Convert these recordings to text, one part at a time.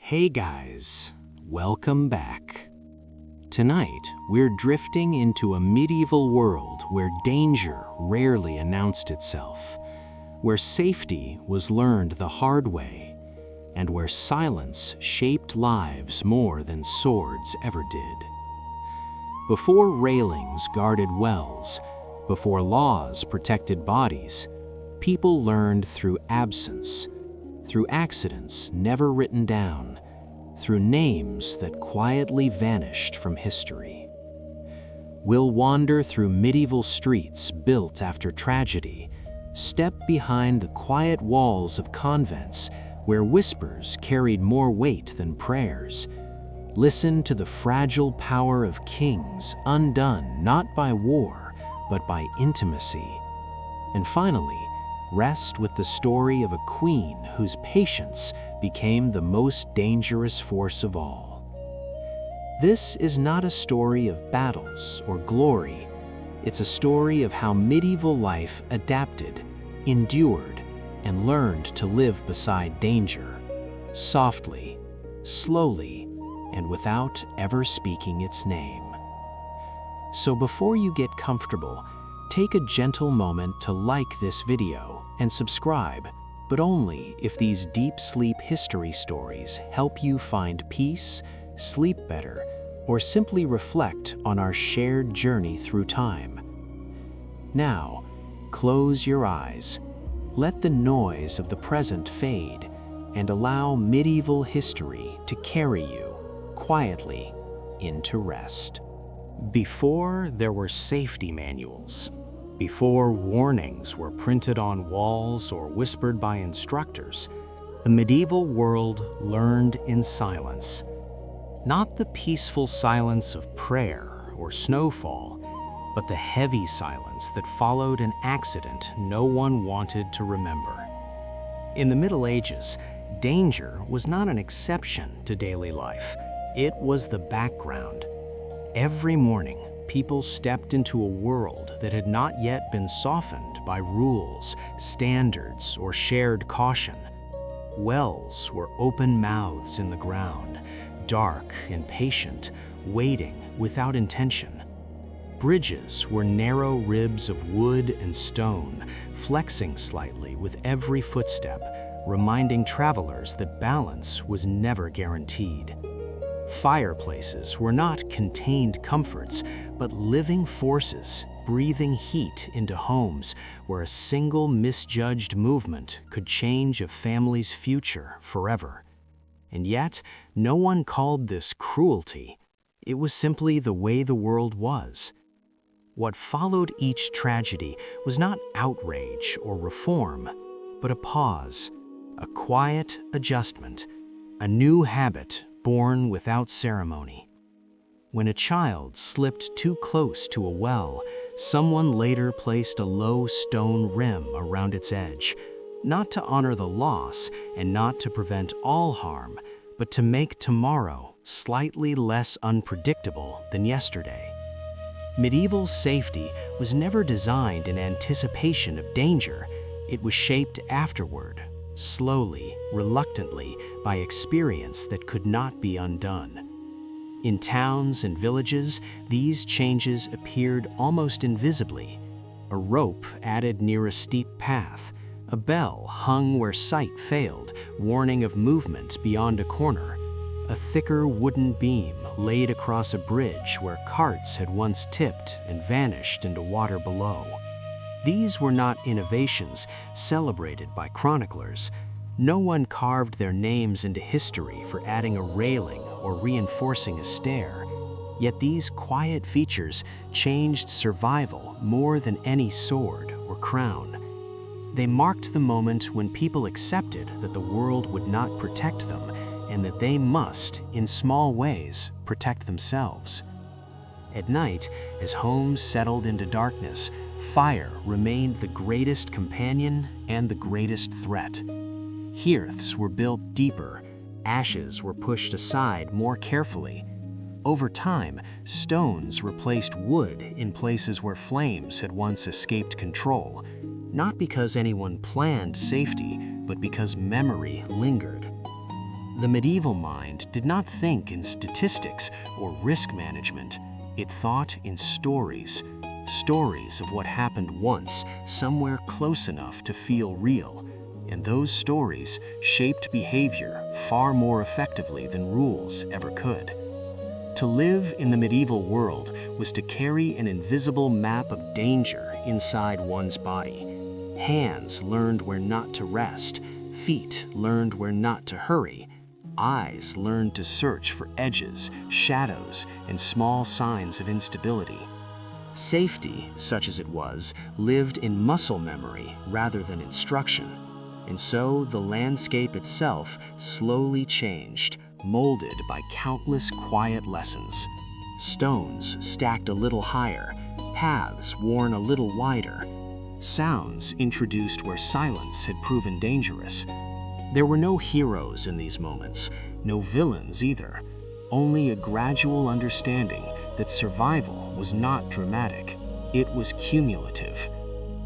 Hey guys, welcome back. Tonight, we're drifting into a medieval world where danger rarely announced itself, where safety was learned the hard way, and where silence shaped lives more than swords ever did. Before railings guarded wells, before laws protected bodies, people learned through absence, through accidents never written down, through names that quietly vanished from history. We'll wander through medieval streets built after tragedy, step behind the quiet walls of convents where whispers carried more weight than prayers, listen to the fragile power of kings undone not by war, but by intimacy, and finally, rest with the story of a queen whose patience became the most dangerous force of all. This is not a story of battles or glory. It's a story of how medieval life adapted, endured, and learned to live beside danger, softly, slowly, and without ever speaking its name. So before you get comfortable, take a gentle moment to like this video and subscribe, but only if these deep sleep history stories help you find peace, sleep better, or simply reflect on our shared journey through time. Now, close your eyes, let the noise of the present fade, and allow medieval history to carry you quietly into rest. Before there were safety manuals, before warnings were printed on walls or whispered by instructors, the medieval world learned in silence. Not the peaceful silence of prayer or snowfall, but the heavy silence that followed an accident no one wanted to remember. In the Middle Ages, danger was not an exception to daily life. It was the background. Every morning, people stepped into a world that had not yet been softened by rules, standards, or shared caution. Wells were open mouths in the ground, dark and patient, waiting without intention. Bridges were narrow ribs of wood and stone, flexing slightly with every footstep, reminding travelers that balance was never guaranteed. Fireplaces were not contained comforts, but living forces breathing heat into homes where a single misjudged movement could change a family's future forever. And yet, no one called this cruelty. It was simply the way the world was. What followed each tragedy was not outrage or reform, but a pause, a quiet adjustment, a new habit born without ceremony. When a child slipped too close to a well, someone later placed a low stone rim around its edge, not to honor the loss and not to prevent all harm, but to make tomorrow slightly less unpredictable than yesterday. Medieval safety was never designed in anticipation of danger. It was shaped afterward, slowly, reluctantly, by experience that could not be undone. In towns and villages, these changes appeared almost invisibly. A rope added near a steep path, a bell hung where sight failed, warning of movement beyond a corner, a thicker wooden beam laid across a bridge where carts had once tipped and vanished into water below. These were not innovations celebrated by chroniclers. No one carved their names into history for adding a railing or reinforcing a stair. Yet these quiet features changed survival more than any sword or crown. They marked the moment when people accepted that the world would not protect them and that they must, in small ways, protect themselves. At night, as homes settled into darkness, fire remained the greatest companion and the greatest threat. Hearths were built deeper, ashes were pushed aside more carefully. Over time, stones replaced wood in places where flames had once escaped control, not because anyone planned safety, but because memory lingered. The medieval mind did not think in statistics or risk management. It thought in stories. Stories of what happened once, somewhere close enough to feel real. And those stories shaped behavior far more effectively than rules ever could. To live in the medieval world was to carry an invisible map of danger inside one's body. Hands learned where not to rest, feet learned where not to hurry, eyes learned to search for edges, shadows, and small signs of instability. Safety, such as it was, lived in muscle memory rather than instruction. And so the landscape itself slowly changed, molded by countless quiet lessons. Stones stacked a little higher, paths worn a little wider, sounds introduced where silence had proven dangerous. There were no heroes in these moments, no villains either, only a gradual understanding that survival was not dramatic, it was cumulative.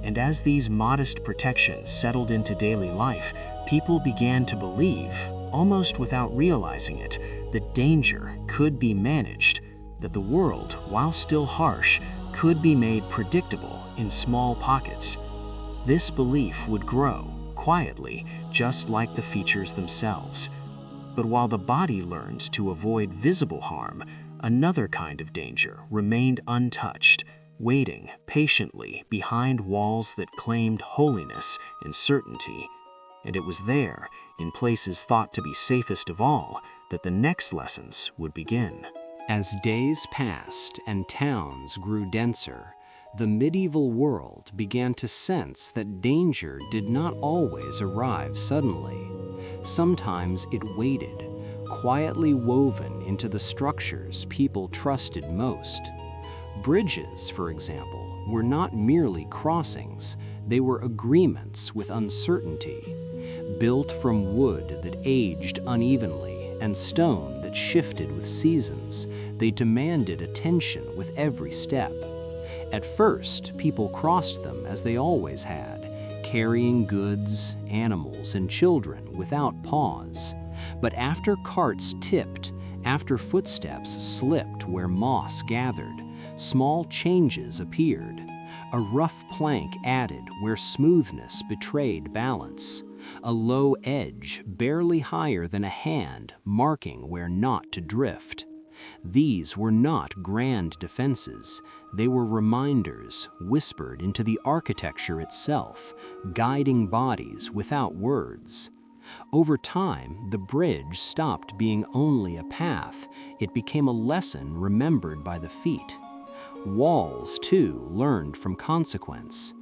And as these modest protections settled into daily life, people began to believe, almost without realizing it, that danger could be managed, that the world, while still harsh, could be made predictable in small pockets. This belief would grow, quietly, just like the features themselves. But while the body learned to avoid visible harm, another kind of danger remained untouched, waiting patiently behind walls that claimed holiness and certainty. And it was there, in places thought to be safest of all, that the next lessons would begin. As days passed and towns grew denser, the medieval world began to sense that danger did not always arrive suddenly. Sometimes it waited, quietly woven into the structures people trusted most. Bridges, for example, were not merely crossings, they were agreements with uncertainty. Built from wood that aged unevenly and stone that shifted with seasons, they demanded attention with every step. At first, people crossed them as they always had, carrying goods, animals, and children without pause. But after carts tipped, after footsteps slipped where moss gathered, small changes appeared. A rough plank added where smoothness betrayed balance. A low edge, barely higher than a hand, marking where not to drift. These were not grand defenses. They were reminders whispered into the architecture itself, guiding bodies without words. Over time, the bridge stopped being only a path. It became a lesson remembered by the feet. Walls, too, learned from consequence.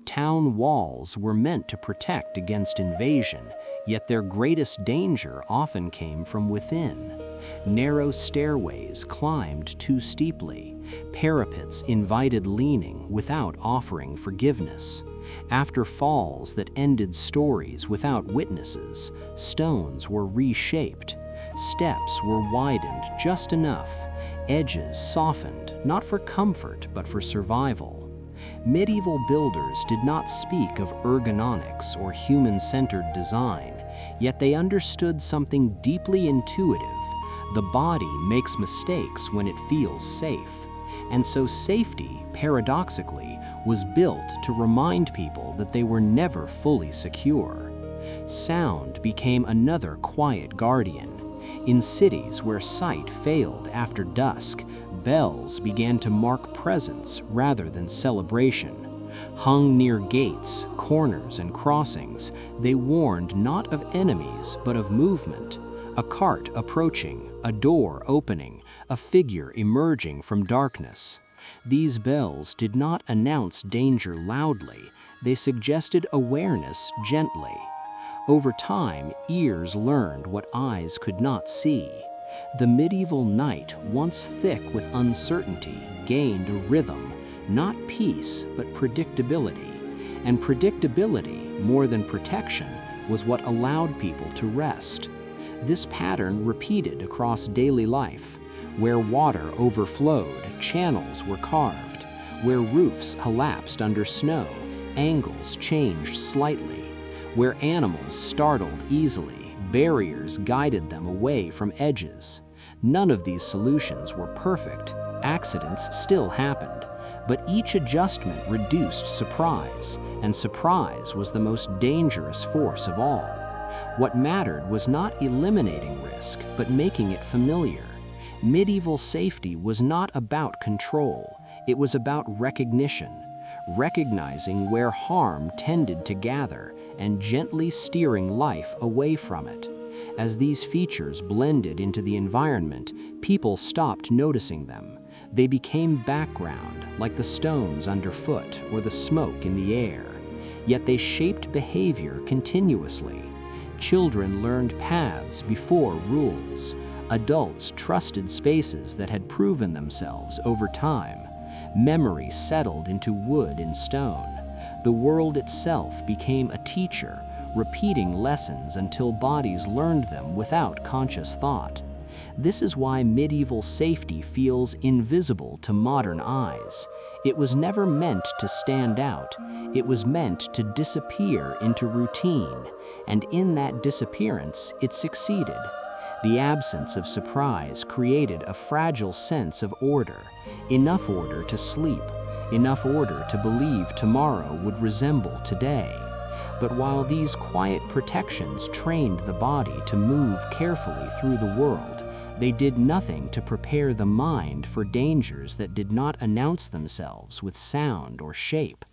Town walls were meant to protect against invasion, yet their greatest danger often came from within. Narrow stairways climbed too steeply. Parapets invited leaning without offering forgiveness. After falls that ended stories without witnesses, stones were reshaped. Steps were widened just enough. Edges softened, not for comfort, but for survival. Medieval builders did not speak of ergonomics or human-centered design, yet they understood something deeply intuitive. The body makes mistakes when it feels safe. And so safety, paradoxically, was built to remind people that they were never fully secure. Sound became another quiet guardian. In cities where sight failed after dusk, bells began to mark presence rather than celebration. Hung near gates, corners, and crossings, they warned not of enemies but of movement. A cart approaching, a door opening, a figure emerging from darkness. These bells did not announce danger loudly, they suggested awareness gently. Over time, ears learned what eyes could not see. The medieval night, once thick with uncertainty, gained a rhythm, not peace, but predictability. And predictability, more than protection, was what allowed people to rest. This pattern repeated across daily life. Where water overflowed, channels were carved. Where roofs collapsed under snow, angles changed slightly. Where animals startled easily, Barriers guided them away from edges. None of these solutions were perfect. Accidents still happened, but each adjustment reduced surprise, and surprise was the most dangerous force of all. What mattered was not eliminating risk, but making it familiar. Medieval safety was not about control, it was about recognition, recognizing where harm tended to gather and gently steering life away from it. As these features blended into the environment, people stopped noticing them. They became background, like the stones underfoot or the smoke in the air. Yet they shaped behavior continuously. Children learned paths before rules. Adults trusted spaces that had proven themselves over time. Memory settled into wood and stone. The world itself became a teacher, repeating lessons until bodies learned them without conscious thought. This is why medieval safety feels invisible to modern eyes. It was never meant to stand out. It was meant to disappear into routine, and in that disappearance, it succeeded. The absence of surprise created a fragile sense of order, enough order to sleep, enough order to believe tomorrow would resemble today. But while these quiet protections trained the body to move carefully through the world, they did nothing to prepare the mind for dangers that did not announce themselves with sound or shape.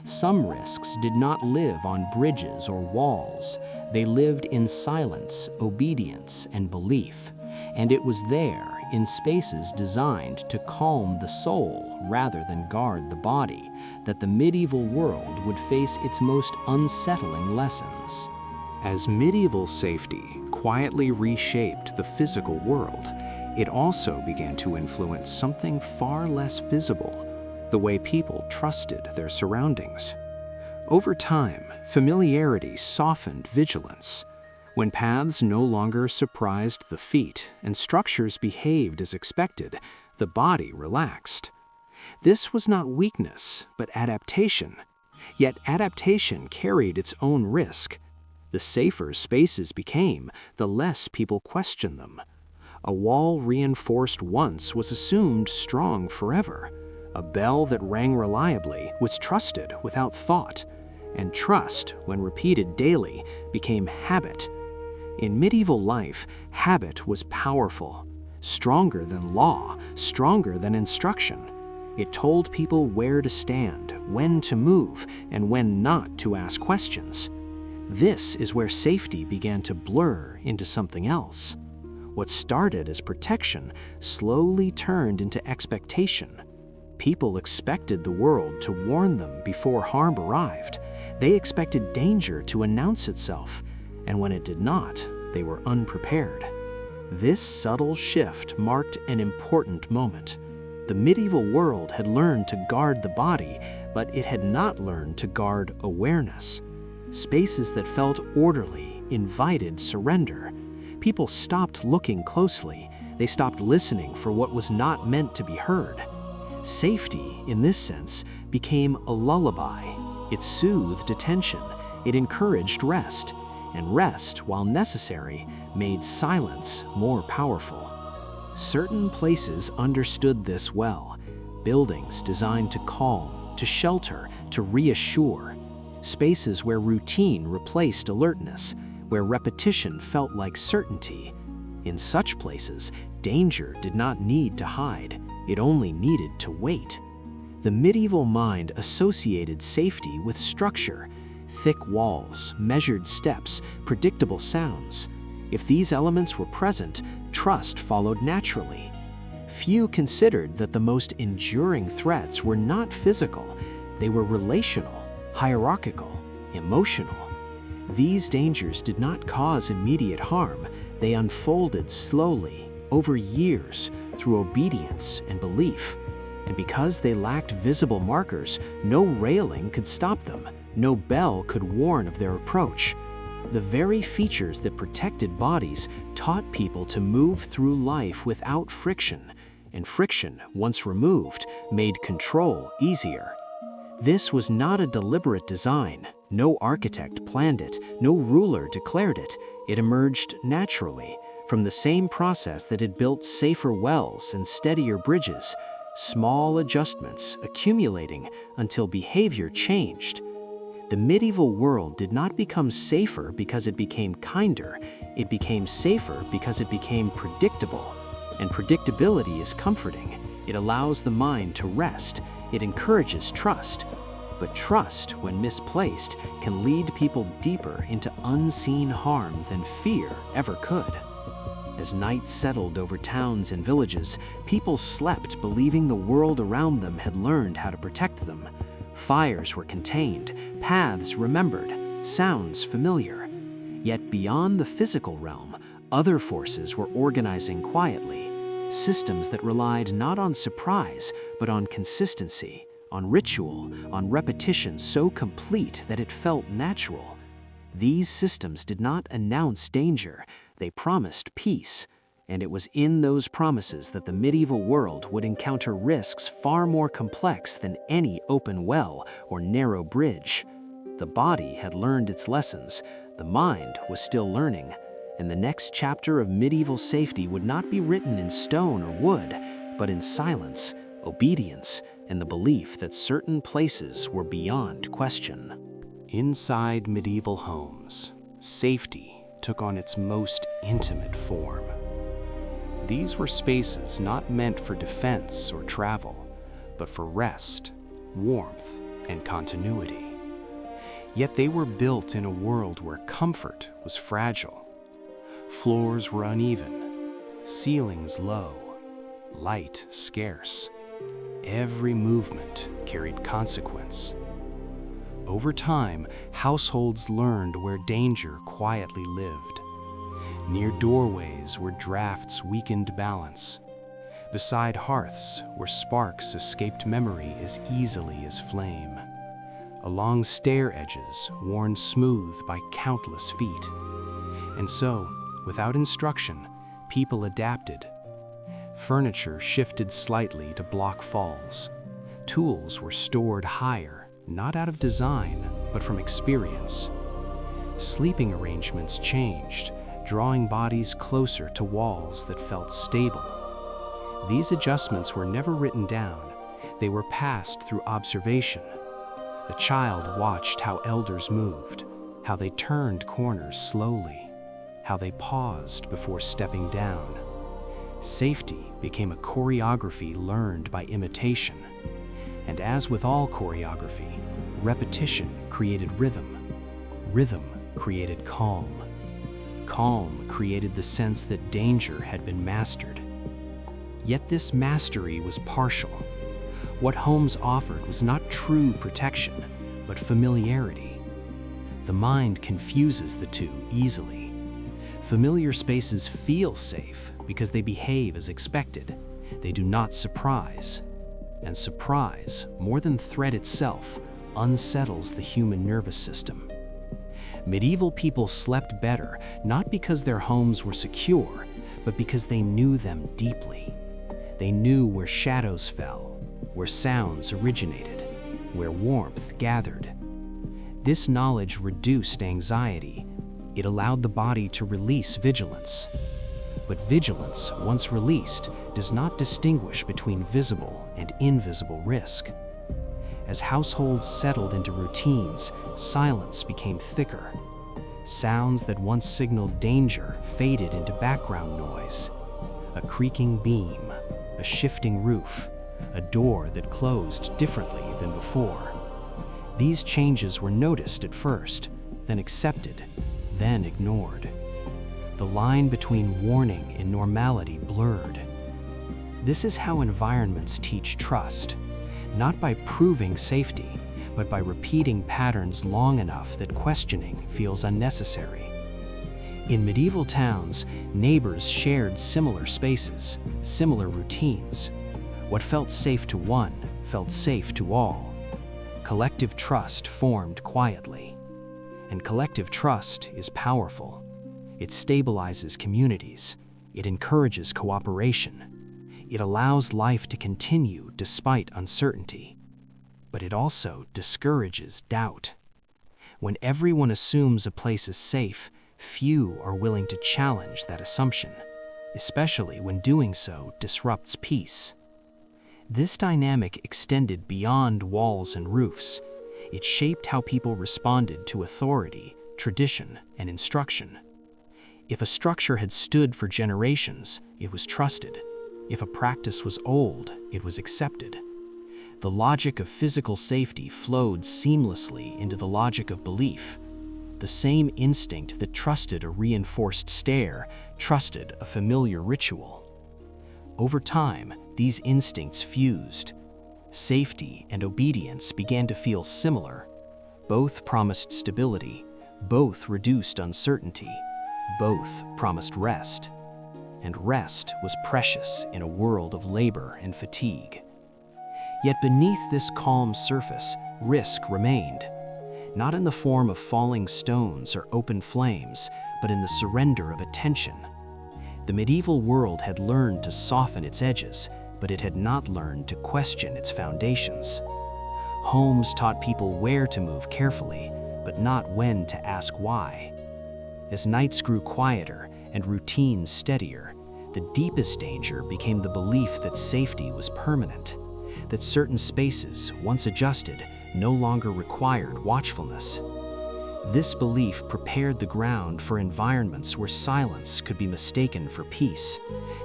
Some risks did not live on bridges or walls. They lived in silence, obedience, and belief. And it was there, in spaces designed to calm the soul rather than guard the body, that the medieval world would face its most unsettling lessons. As medieval safety quietly reshaped the physical world, it also began to influence something far less visible: the way people trusted their surroundings. Over time, familiarity softened vigilance. When paths no longer surprised the feet and structures behaved as expected, the body relaxed. This was not weakness, but adaptation. Yet adaptation carried its own risk. The safer spaces became, the less people questioned them. A wall reinforced once was assumed strong forever. A bell that rang reliably was trusted without thought, and trust, when repeated daily, became habit. In medieval life, habit was powerful, stronger than law, stronger than instruction. It told people where to stand, when to move, and when not to ask questions. This is where safety began to blur into something else. What started as protection slowly turned into expectation. People expected the world to warn them before harm arrived. They expected danger to announce itself, and when it did not, they were unprepared. This subtle shift marked an important moment. The medieval world had learned to guard the body, but it had not learned to guard awareness. Spaces that felt orderly invited surrender. People stopped looking closely. They stopped listening for what was not meant to be heard. Safety, in this sense, became a lullaby. It soothed attention. It encouraged rest. And rest, while necessary, made silence more powerful. Certain places understood this well. Buildings designed to calm, to shelter, to reassure. Spaces where routine replaced alertness, where repetition felt like certainty. In such places, danger did not need to hide. It only needed to wait. The medieval mind associated safety with structure: thick walls, measured steps, predictable sounds. If these elements were present, trust followed naturally. Few considered that the most enduring threats were not physical. They were relational, hierarchical, emotional. These dangers did not cause immediate harm. They unfolded slowly, over years, through obedience and belief. And because they lacked visible markers, no railing could stop them. No bell could warn of their approach. The very features that protected bodies taught people to move through life without friction, and friction, once removed, made control easier. This was not a deliberate design. No architect planned it, no ruler declared it. It emerged naturally, from the same process that had built safer wells and steadier bridges, small adjustments accumulating until behavior changed. The medieval world did not become safer because it became kinder. It became safer because it became predictable. And predictability is comforting. It allows the mind to rest. It encourages trust. But trust, when misplaced, can lead people deeper into unseen harm than fear ever could. As night settled over towns and villages, people slept believing the world around them had learned how to protect them. Fires were contained, paths remembered, sounds familiar. Yet beyond the physical realm, other forces were organizing quietly, systems that relied not on surprise, but on consistency, on ritual, on repetition so complete that it felt natural. These systems did not announce danger, they promised peace, and it was in those promises that the medieval world would encounter risks far more complex than any open well or narrow bridge. The body had learned its lessons, the mind was still learning, and the next chapter of medieval safety would not be written in stone or wood, but in silence, obedience, and the belief that certain places were beyond question. Inside medieval homes, safety took on its most intimate form. These were spaces not meant for defense or travel, but for rest, warmth, and continuity. Yet they were built in a world where comfort was fragile. Floors were uneven, ceilings low, light scarce. Every movement carried consequence. Over time, households learned where danger quietly lived. Near doorways where drafts weakened balance. Beside hearths where sparks escaped memory as easily as flame. Along stair edges worn smooth by countless feet. And so, without instruction, people adapted. Furniture shifted slightly to block falls. Tools were stored higher, not out of design, but from experience. Sleeping arrangements changed, drawing bodies closer to walls that felt stable. These adjustments were never written down. They were passed through observation. A child watched how elders moved, how they turned corners slowly, how they paused before stepping down. Safety became a choreography learned by imitation. And as with all choreography, repetition created rhythm. Rhythm created calm. Calm created the sense that danger had been mastered. Yet this mastery was partial. What homes offered was not true protection, but familiarity. The mind confuses the two easily. Familiar spaces feel safe because they behave as expected. They do not surprise. And surprise, more than threat itself, unsettles the human nervous system. Medieval people slept better, not because their homes were secure, but because they knew them deeply. They knew where shadows fell, where sounds originated, where warmth gathered. This knowledge reduced anxiety. It allowed the body to release vigilance. But vigilance, once released, does not distinguish between visible and invisible risk. As households settled into routines, silence became thicker. Sounds that once signaled danger faded into background noise. A creaking beam, a shifting roof, a door that closed differently than before. These changes were noticed at first, then accepted, then ignored. The line between warning and normality blurred. This is how environments teach trust, not by proving safety, but by repeating patterns long enough that questioning feels unnecessary. In medieval towns, neighbors shared similar spaces, similar routines. What felt safe to one felt safe to all. Collective trust formed quietly. And collective trust is powerful. It stabilizes communities. It encourages cooperation. It allows life to continue despite uncertainty. But it also discourages doubt. When everyone assumes a place is safe, few are willing to challenge that assumption, especially when doing so disrupts peace. This dynamic extended beyond walls and roofs. It shaped how people responded to authority, tradition, and instruction. If a structure had stood for generations, it was trusted. If a practice was old, it was accepted. The logic of physical safety flowed seamlessly into the logic of belief. The same instinct that trusted a reinforced stare trusted a familiar ritual. Over time, these instincts fused. Safety and obedience began to feel similar. Both promised stability, both reduced uncertainty, both promised rest. And rest was precious in a world of labor and fatigue. Yet beneath this calm surface, risk remained. Not in the form of falling stones or open flames, but in the surrender of attention. The medieval world had learned to soften its edges, but it had not learned to question its foundations. Homes taught people where to move carefully, but not when to ask why. As nights grew quieter and routines steadier, the deepest danger became the belief that safety was permanent, that certain spaces, once adjusted, no longer required watchfulness. This belief prepared the ground for environments where silence could be mistaken for peace,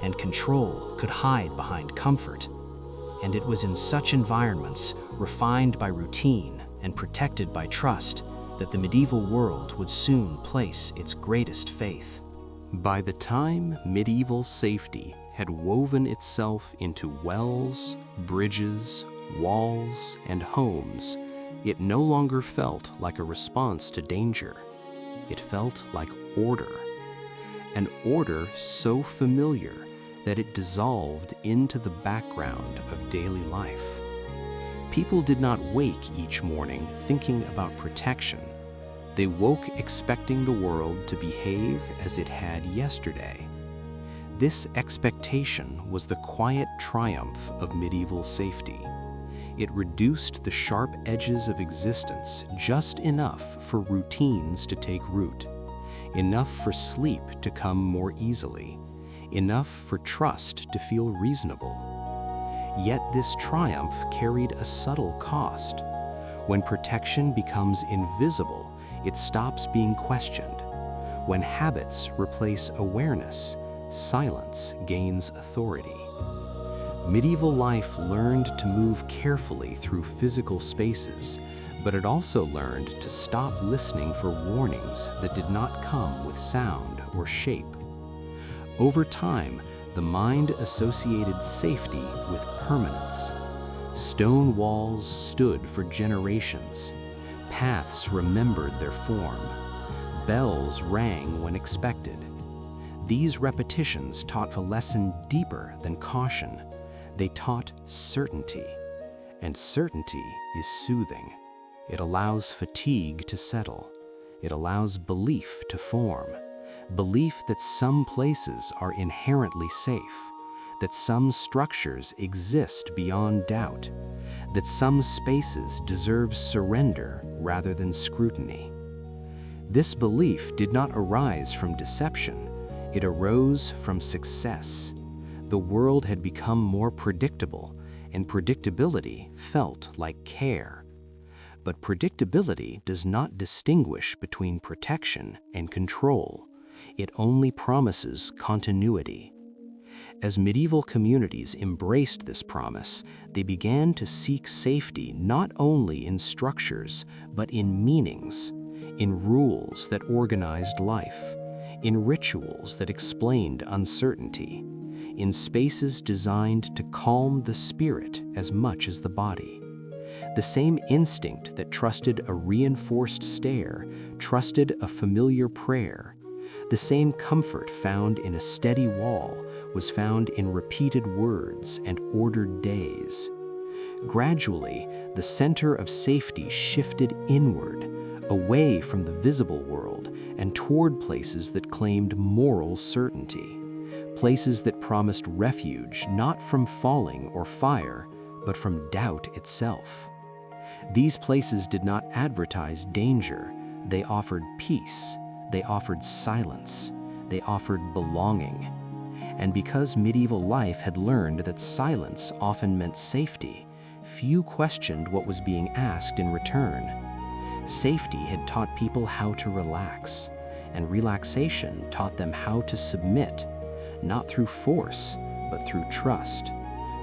and control could hide behind comfort. And it was in such environments, refined by routine and protected by trust, that the medieval world would soon place its greatest faith. By the time medieval safety had woven itself into wells, bridges, walls, and homes, it no longer felt like a response to danger. It felt like order. An order so familiar that it dissolved into the background of daily life. People did not wake each morning thinking about protection. They woke expecting the world to behave as it had yesterday. This expectation was the quiet triumph of medieval safety. It reduced the sharp edges of existence just enough for routines to take root, enough for sleep to come more easily, enough for trust to feel reasonable. Yet this triumph carried a subtle cost. When protection becomes invisible, it stops being questioned. When habits replace awareness, silence gains authority. Medieval life learned to move carefully through physical spaces, but it also learned to stop listening for warnings that did not come with sound or shape. Over time, the mind associated safety with permanence. Stone walls stood for generations. Paths remembered their form. Bells rang when expected. These repetitions taught a lesson deeper than caution. They taught certainty. And certainty is soothing. It allows fatigue to settle. It allows belief to form. Belief that some places are inherently safe, that some structures exist beyond doubt, that some spaces deserve surrender rather than scrutiny. This belief did not arise from deception. It arose from success. The world had become more predictable, and predictability felt like care. But predictability does not distinguish between protection and control. It only promises continuity. As medieval communities embraced this promise, they began to seek safety not only in structures, but in meanings, in rules that organized life, in rituals that explained uncertainty, in spaces designed to calm the spirit as much as the body. The same instinct that trusted a reinforced stare trusted a familiar prayer. The same comfort found in a steady wall was found in repeated words and ordered days. Gradually, the center of safety shifted inward, away from the visible world and toward places that claimed moral certainty, places that promised refuge not from falling or fire, but from doubt itself. These places did not advertise danger, They offered peace, they offered silence, they offered belonging. And because medieval life had learned that silence often meant safety, few questioned what was being asked in return. Safety had taught people how to relax, and relaxation taught them how to submit, not through force, but through trust,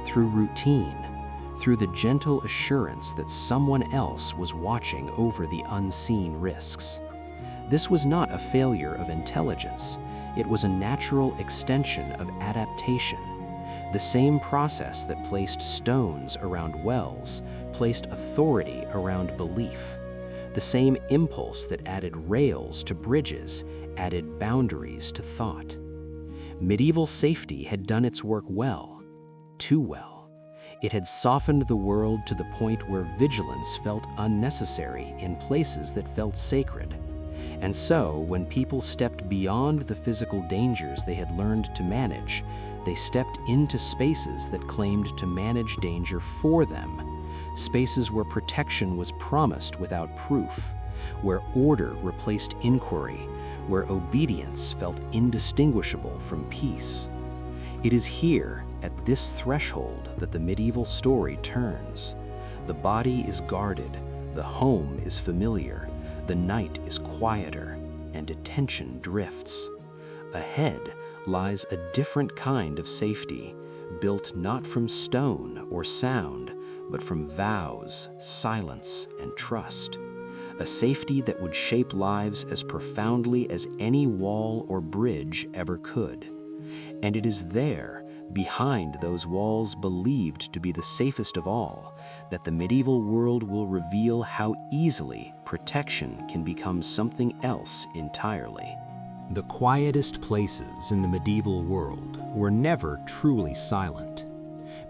through routine, through the gentle assurance that someone else was watching over the unseen risks. This was not a failure of intelligence. It was a natural extension of adaptation. The same process that placed stones around wells placed authority around belief. The same impulse that added rails to bridges added boundaries to thought. Medieval safety had done its work well, too well. It had softened the world to the point where vigilance felt unnecessary in places that felt sacred. And so, when people stepped beyond the physical dangers they had learned to manage, they stepped into spaces that claimed to manage danger for them. Spaces where protection was promised without proof, where order replaced inquiry, where obedience felt indistinguishable from peace. It is here, at this threshold, that the medieval story turns. The body is guarded, the home is familiar, the night is quieter, and attention drifts. Ahead lies a different kind of safety, built not from stone or sound, but from vows, silence, and trust. A safety that would shape lives as profoundly as any wall or bridge ever could. And it is there, behind those walls believed to be the safest of all, that the medieval world will reveal how easily protection can become something else entirely. The quietest places in the medieval world were never truly silent.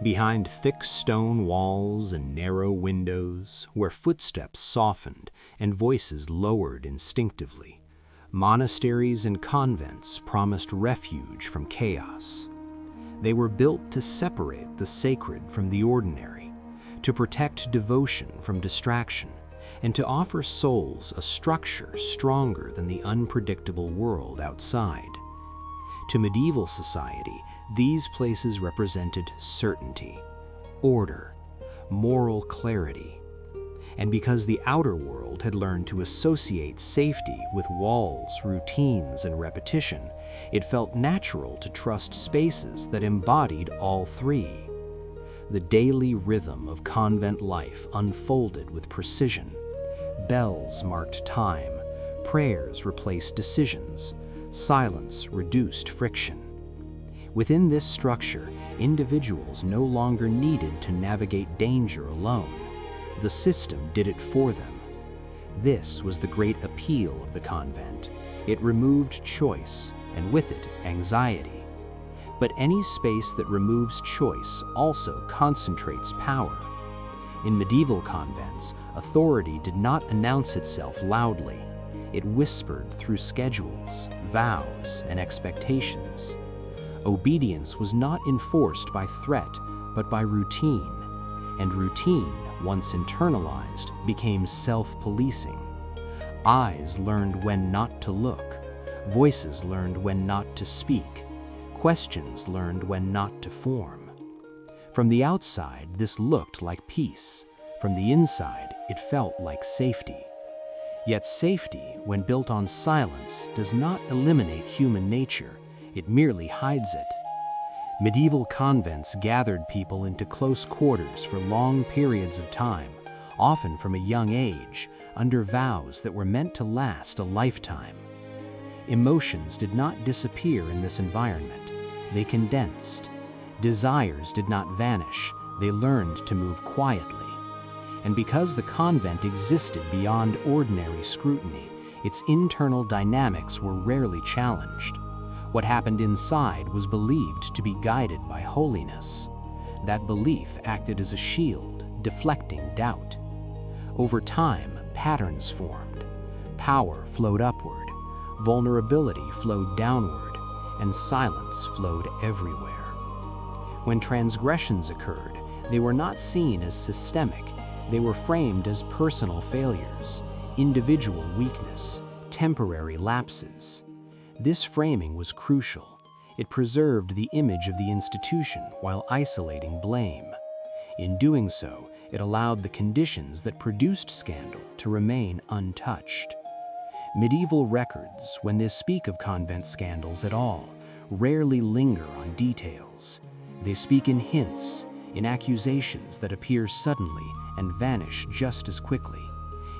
Behind thick stone walls and narrow windows, where footsteps softened and voices lowered instinctively, monasteries and convents promised refuge from chaos. They were built to separate the sacred from the ordinary, to protect devotion from distraction, and to offer souls a structure stronger than the unpredictable world outside. To medieval society, these places represented certainty, order, moral clarity. And because the outer world had learned to associate safety with walls, routines, and repetition, it felt natural to trust spaces that embodied all three. The daily rhythm of convent life unfolded with precision. Bells marked time, prayers replaced decisions, silence reduced friction. Within this structure, individuals no longer needed to navigate danger alone. The system did it for them. This was the great appeal of the convent. It removed choice, and with it, anxiety. But any space that removes choice also concentrates power. In medieval convents, authority did not announce itself loudly. It whispered through schedules, vows, and expectations. Obedience was not enforced by threat, but by routine. And routine, once internalized, became self-policing. Eyes learned when not to look. Voices learned when not to speak. Questions learned when not to form. From the outside, this looked like peace. From the inside, it felt like safety. Yet safety, when built on silence, does not eliminate human nature. It merely hides it. Medieval convents gathered people into close quarters for long periods of time, often from a young age, under vows that were meant to last a lifetime. Emotions did not disappear in this environment. They condensed. Desires did not vanish. They learned to move quietly. And because the convent existed beyond ordinary scrutiny, its internal dynamics were rarely challenged. What happened inside was believed to be guided by holiness. That belief acted as a shield, deflecting doubt. Over time, patterns formed. Power flowed upward, vulnerability flowed downward, and silence flowed everywhere. When transgressions occurred, they were not seen as systemic. They were framed as personal failures, individual weakness, temporary lapses. This framing was crucial. It preserved the image of the institution while isolating blame. In doing so, it allowed the conditions that produced scandal to remain untouched. Medieval records, when they speak of convent scandals at all, rarely linger on details. They speak in hints, in accusations that appear suddenly and vanish just as quickly,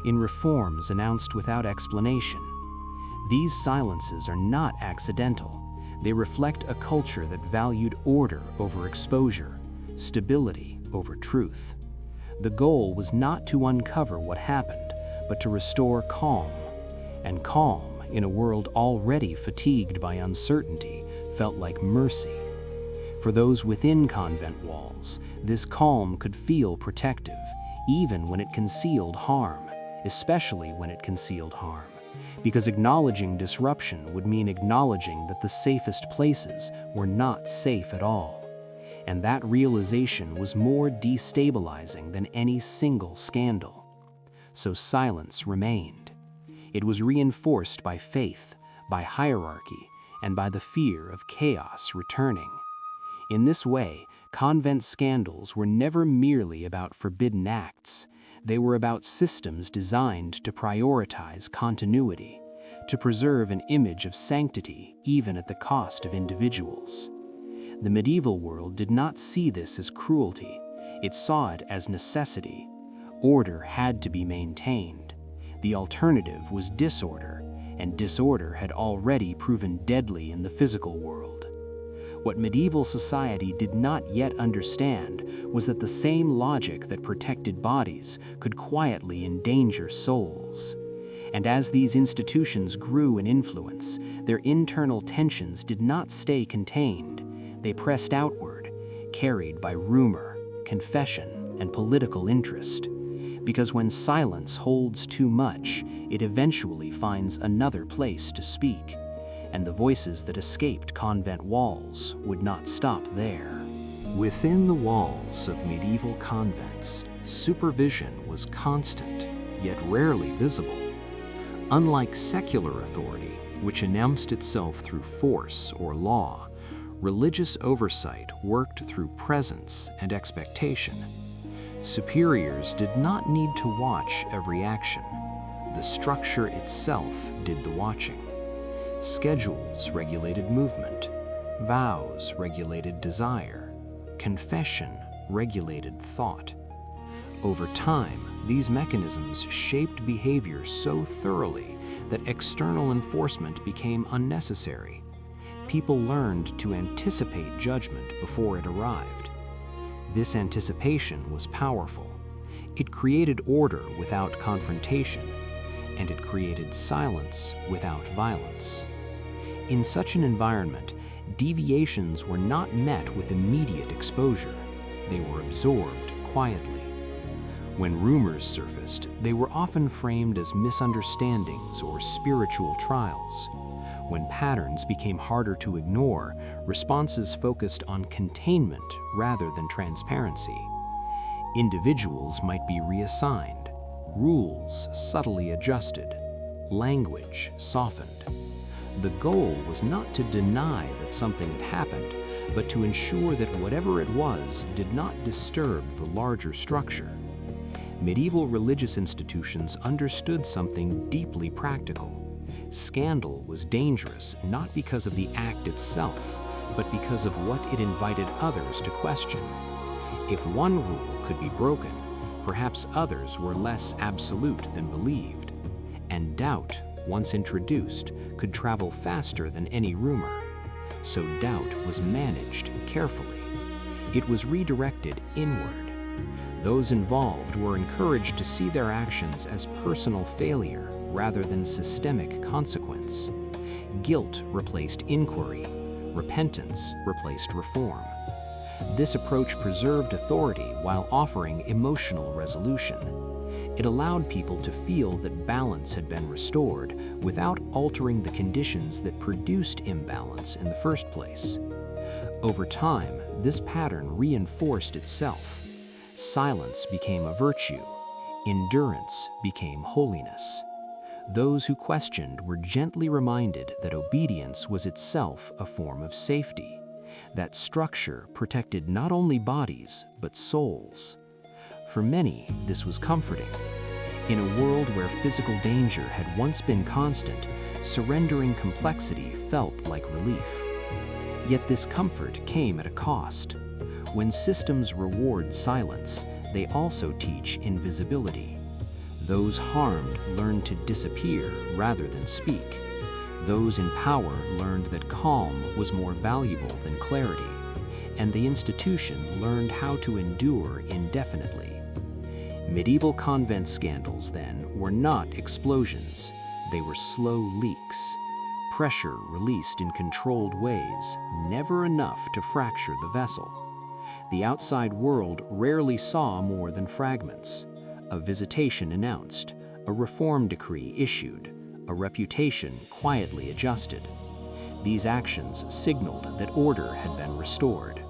in reforms announced without explanation. These silences are not accidental. They reflect a culture that valued order over exposure, stability over truth. The goal was not to uncover what happened, but to restore calm. And calm, in a world already fatigued by uncertainty, felt like mercy. For those within convent walls, this calm could feel protective, even when it concealed harm, especially when it concealed harm, because acknowledging disruption would mean acknowledging that the safest places were not safe at all. And that realization was more destabilizing than any single scandal. So silence remained. It was reinforced by faith, by hierarchy, and by the fear of chaos returning. In this way, convent scandals were never merely about forbidden acts. They were about systems designed to prioritize continuity, to preserve an image of sanctity even at the cost of individuals. The medieval world did not see this as cruelty. It saw it as necessity. Order had to be maintained. The alternative was disorder, and disorder had already proven deadly in the physical world. What medieval society did not yet understand was that the same logic that protected bodies could quietly endanger souls. And as these institutions grew in influence, their internal tensions did not stay contained. They pressed outward, carried by rumor, confession, and political interest. Because when silence holds too much, it eventually finds another place to speak. And the voices that escaped convent walls would not stop there. Within the walls of medieval convents, supervision was constant, yet rarely visible. Unlike secular authority, which announced itself through force or law, religious oversight worked through presence and expectation. Superiors did not need to watch every action. The structure itself did the watching. Schedules regulated movement. Vows regulated desire. Confession regulated thought. Over time, these mechanisms shaped behavior so thoroughly that external enforcement became unnecessary. People learned to anticipate judgment before it arrived. This anticipation was powerful. It created order without confrontation, and it created silence without violence. In such an environment, deviations were not met with immediate exposure. They were absorbed quietly. When rumors surfaced, they were often framed as misunderstandings or spiritual trials. When patterns became harder to ignore, responses focused on containment rather than transparency. Individuals might be reassigned, rules subtly adjusted, language softened. The goal was not to deny that something had happened, but to ensure that whatever it was did not disturb the larger structure. Medieval religious institutions understood something deeply practical. Scandal was dangerous not because of the act itself, but because of what it invited others to question. If one rule could be broken, perhaps others were less absolute than believed. And doubt, once introduced, could travel faster than any rumor. So doubt was managed carefully. It was redirected inward. Those involved were encouraged to see their actions as personal failure rather than systemic consequence. Guilt replaced inquiry. Repentance replaced reform. This approach preserved authority while offering emotional resolution. It allowed people to feel that balance had been restored without altering the conditions that produced imbalance in the first place. Over time, this pattern reinforced itself. Silence became a virtue. Endurance became holiness. Those who questioned were gently reminded that obedience was itself a form of safety, that structure protected not only bodies but souls. For many, this was comforting. In a world where physical danger had once been constant, surrendering complexity felt like relief. Yet this comfort came at a cost. When systems reward silence, they also teach invisibility. Those harmed learned to disappear rather than speak. Those in power learned that calm was more valuable than clarity, and the institution learned how to endure indefinitely. Medieval convent scandals, then, were not explosions. They were slow leaks. Pressure released in controlled ways, never enough to fracture the vessel. The outside world rarely saw more than fragments. A visitation announced, a reform decree issued, a reputation quietly adjusted. These actions signaled that order had been restored.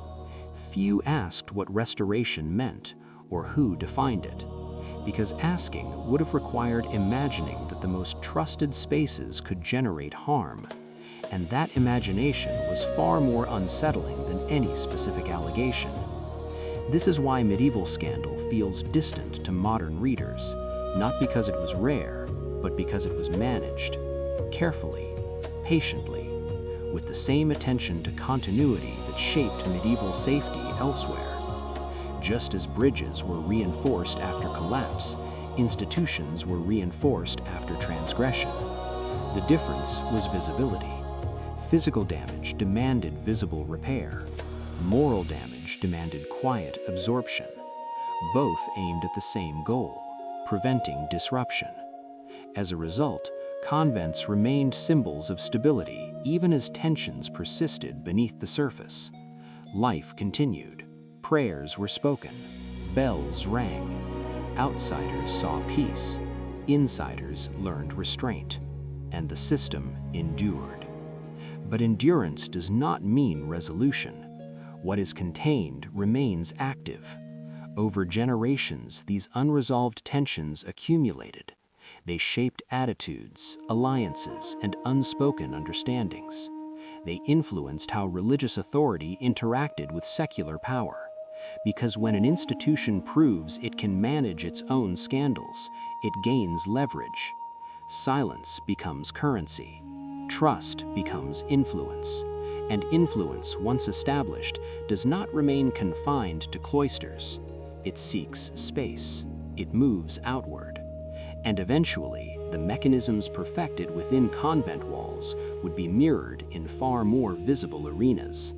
Few asked what restoration meant or who defined it, because asking would have required imagining that the most trusted spaces could generate harm, and that imagination was far more unsettling than any specific allegation. This is why medieval scandal feels distant to modern readers, not because it was rare, but because it was managed, carefully, patiently, with the same attention to continuity that shaped medieval safety elsewhere. Just as bridges were reinforced after collapse, institutions were reinforced after transgression. The difference was visibility. Physical damage demanded visible repair. Moral damage demanded quiet absorption. Both aimed at the same goal, preventing disruption. As a result, convents remained symbols of stability even as tensions persisted beneath the surface. Life continued. Prayers were spoken. Bells rang. Outsiders saw peace. Insiders learned restraint. And the system endured. But endurance does not mean resolution. What is contained remains active. Over generations, these unresolved tensions accumulated. They shaped attitudes, alliances, and unspoken understandings. They influenced how religious authority interacted with secular power. Because when an institution proves it can manage its own scandals, it gains leverage. Silence becomes currency. Trust becomes influence. And influence, once established, does not remain confined to cloisters. It seeks space. It moves outward. And eventually, the mechanisms perfected within convent walls would be mirrored in far more visible arenas.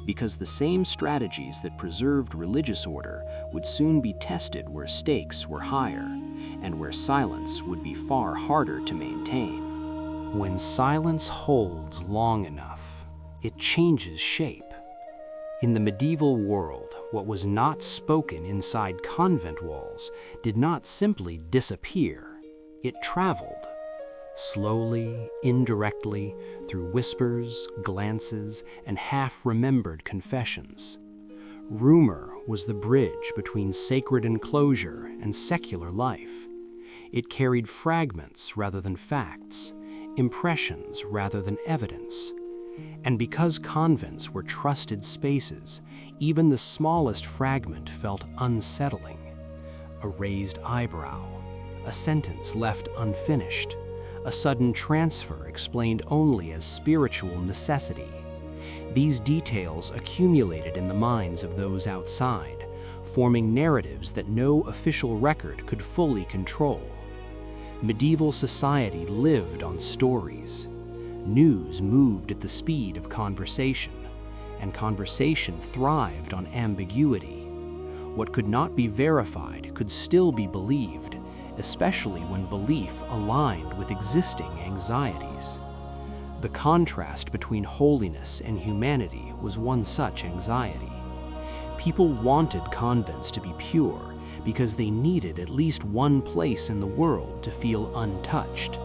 Because the same strategies that preserved religious order would soon be tested where stakes were higher, and where silence would be far harder to maintain. When silence holds long enough, it changes shape. In the medieval world, what was not spoken inside convent walls did not simply disappear, it traveled. Slowly, indirectly, through whispers, glances, and half-remembered confessions. Rumor was the bridge between sacred enclosure and secular life. It carried fragments rather than facts, impressions rather than evidence. And because convents were trusted spaces, even the smallest fragment felt unsettling. A raised eyebrow, a sentence left unfinished, a sudden transfer explained only as spiritual necessity. These details accumulated in the minds of those outside, forming narratives that no official record could fully control. Medieval society lived on stories. News moved at the speed of conversation, and conversation thrived on ambiguity. What could not be verified could still be believed, especially when belief aligned with existing anxieties. The contrast between holiness and humanity was one such anxiety. People wanted convents to be pure because they needed at least one place in the world to feel untouched.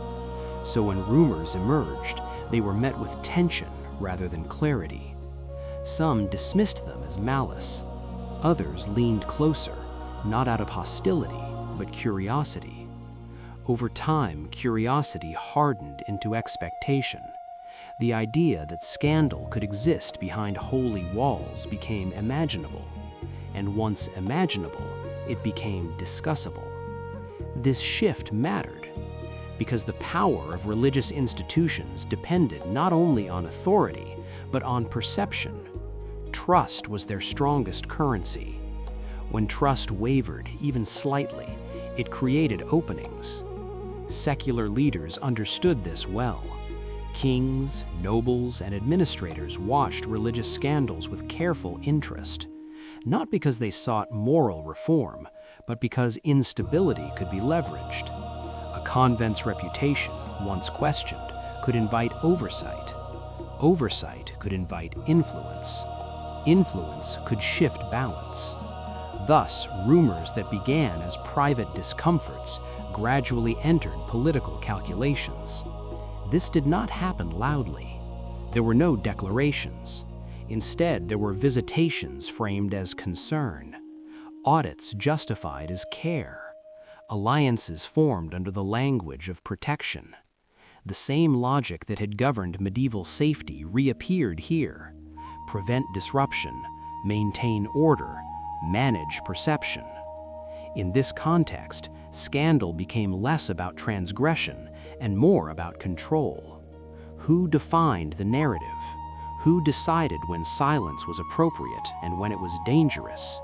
So when rumors emerged, they were met with tension rather than clarity. Some dismissed them as malice. Others leaned closer, not out of hostility, but curiosity. Over time, curiosity hardened into expectation. The idea that scandal could exist behind holy walls became imaginable, and once imaginable, it became discussable. This shift mattered because the power of religious institutions depended not only on authority, but on perception. Trust was their strongest currency. When trust wavered, even slightly, it created openings. Secular leaders understood this well. Kings, nobles, and administrators watched religious scandals with careful interest, not because they sought moral reform, but because instability could be leveraged. A convent's reputation, once questioned, could invite oversight. Oversight could invite influence. Influence could shift balance. Thus, rumors that began as private discomforts gradually entered political calculations. This did not happen loudly. There were no declarations. Instead, there were visitations framed as concern, audits justified as care, alliances formed under the language of protection. The same logic that had governed medieval safety reappeared here: prevent disruption, maintain order, manage perception. In this context, scandal became less about transgression and more about control. Who defined the narrative? Who decided when silence was appropriate and when it was dangerous?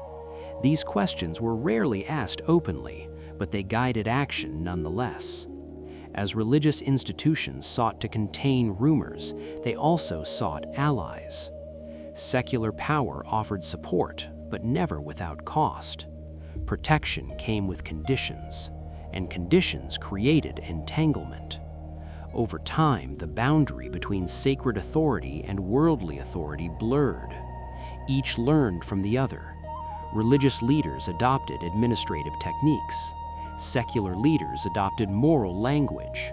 These questions were rarely asked openly, but they guided action nonetheless. As religious institutions sought to contain rumors, they also sought allies. Secular power offered support, but never without cost. Protection came with conditions, and conditions created entanglement. Over time, the boundary between sacred authority and worldly authority blurred. Each learned from the other. Religious leaders adopted administrative techniques. Secular leaders adopted moral language.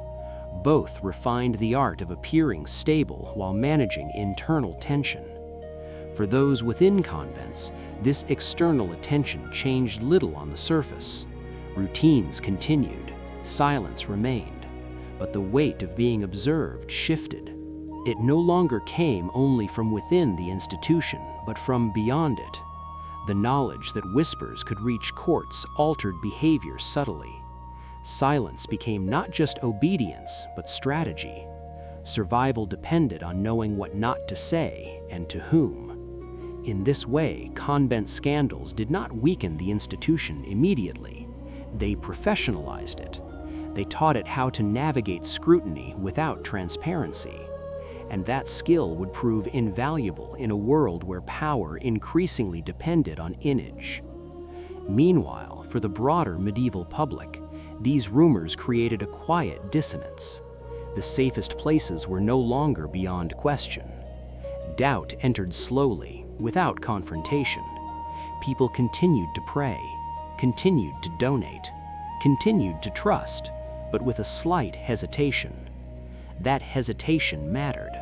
Both refined the art of appearing stable while managing internal tension. For those within convents, this external attention changed little on the surface. Routines continued, silence remained, but the weight of being observed shifted. It no longer came only from within the institution, but from beyond it. The knowledge that whispers could reach courts altered behavior subtly. Silence became not just obedience, but strategy. Survival depended on knowing what not to say and to whom. In this way, convent scandals did not weaken the institution immediately. They professionalized it. They taught it how to navigate scrutiny without transparency. And that skill would prove invaluable in a world where power increasingly depended on image. Meanwhile, for the broader medieval public, these rumors created a quiet dissonance. The safest places were no longer beyond question. Doubt entered slowly, without confrontation. People continued to pray, continued to donate, continued to trust, but with a slight hesitation. That hesitation mattered.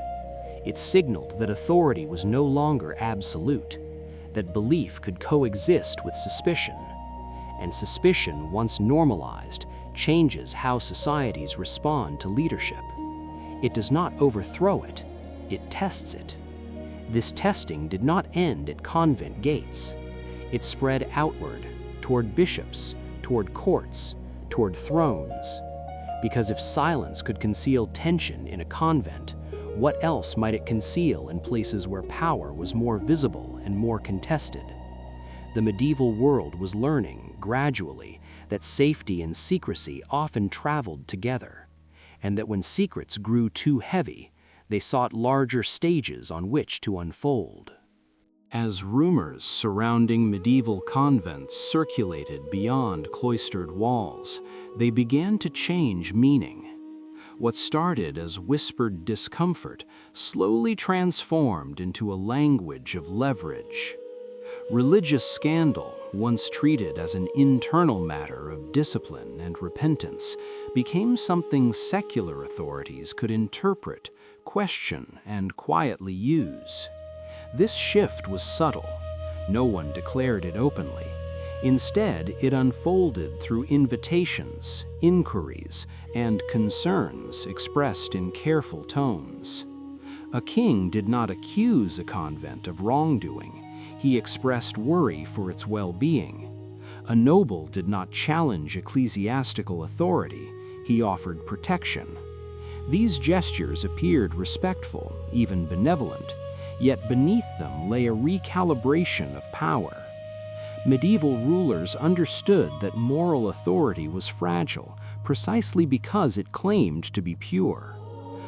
It signaled that authority was no longer absolute, that belief could coexist with suspicion. And suspicion, once normalized, changes how societies respond to leadership. It does not overthrow it, it tests it. This testing did not end at convent gates. It spread outward, toward bishops, toward courts, toward thrones. Because if silence could conceal tension in a convent, what else might it conceal in places where power was more visible and more contested? The medieval world was learning, gradually, that safety and secrecy often traveled together, and that when secrets grew too heavy, they sought larger stages on which to unfold. As rumors surrounding medieval convents circulated beyond cloistered walls, they began to change meaning. What started as whispered discomfort slowly transformed into a language of leverage. Religious scandal, once treated as an internal matter of discipline and repentance, became something secular authorities could interpret, question, and quietly use. This shift was subtle. No one declared it openly. Instead, it unfolded through invitations, inquiries, and concerns expressed in careful tones. A king did not accuse a convent of wrongdoing. He expressed worry for its well-being. A noble did not challenge ecclesiastical authority. He offered protection. These gestures appeared respectful, even benevolent, yet beneath them lay a recalibration of power. Medieval rulers understood that moral authority was fragile precisely because it claimed to be pure.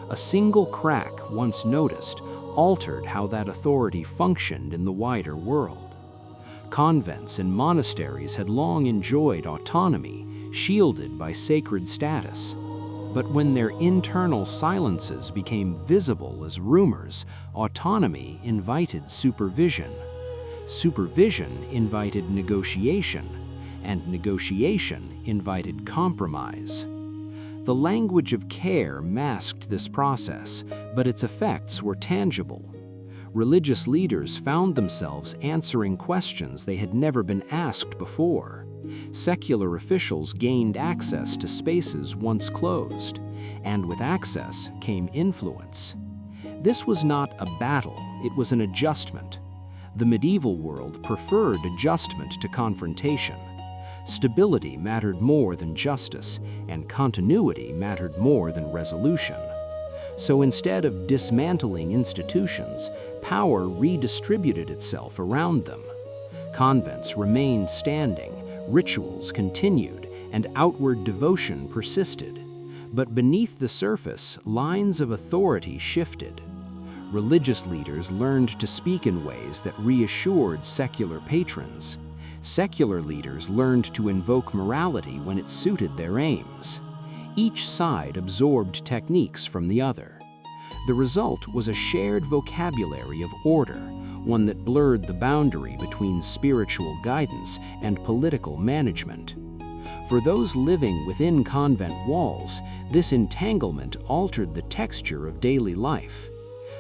A single crack, once noticed, altered how that authority functioned in the wider world. Convents and monasteries had long enjoyed autonomy, shielded by sacred status. But when their internal silences became visible as rumors, autonomy invited supervision. Supervision invited negotiation, and negotiation invited compromise. The language of care masked this process, but its effects were tangible. Religious leaders found themselves answering questions they had never been asked before. Secular officials gained access to spaces once closed, and with access came influence. This was not a battle, it was an adjustment. The medieval world preferred adjustment to confrontation. Stability mattered more than justice, and continuity mattered more than resolution. So instead of dismantling institutions, power redistributed itself around them. Convents remained standing, rituals continued, and outward devotion persisted. But beneath the surface, lines of authority shifted. Religious leaders learned to speak in ways that reassured secular patrons. Secular leaders learned to invoke morality when it suited their aims. Each side absorbed techniques from the other. The result was a shared vocabulary of order, one that blurred the boundary between spiritual guidance and political management. For those living within convent walls, this entanglement altered the texture of daily life.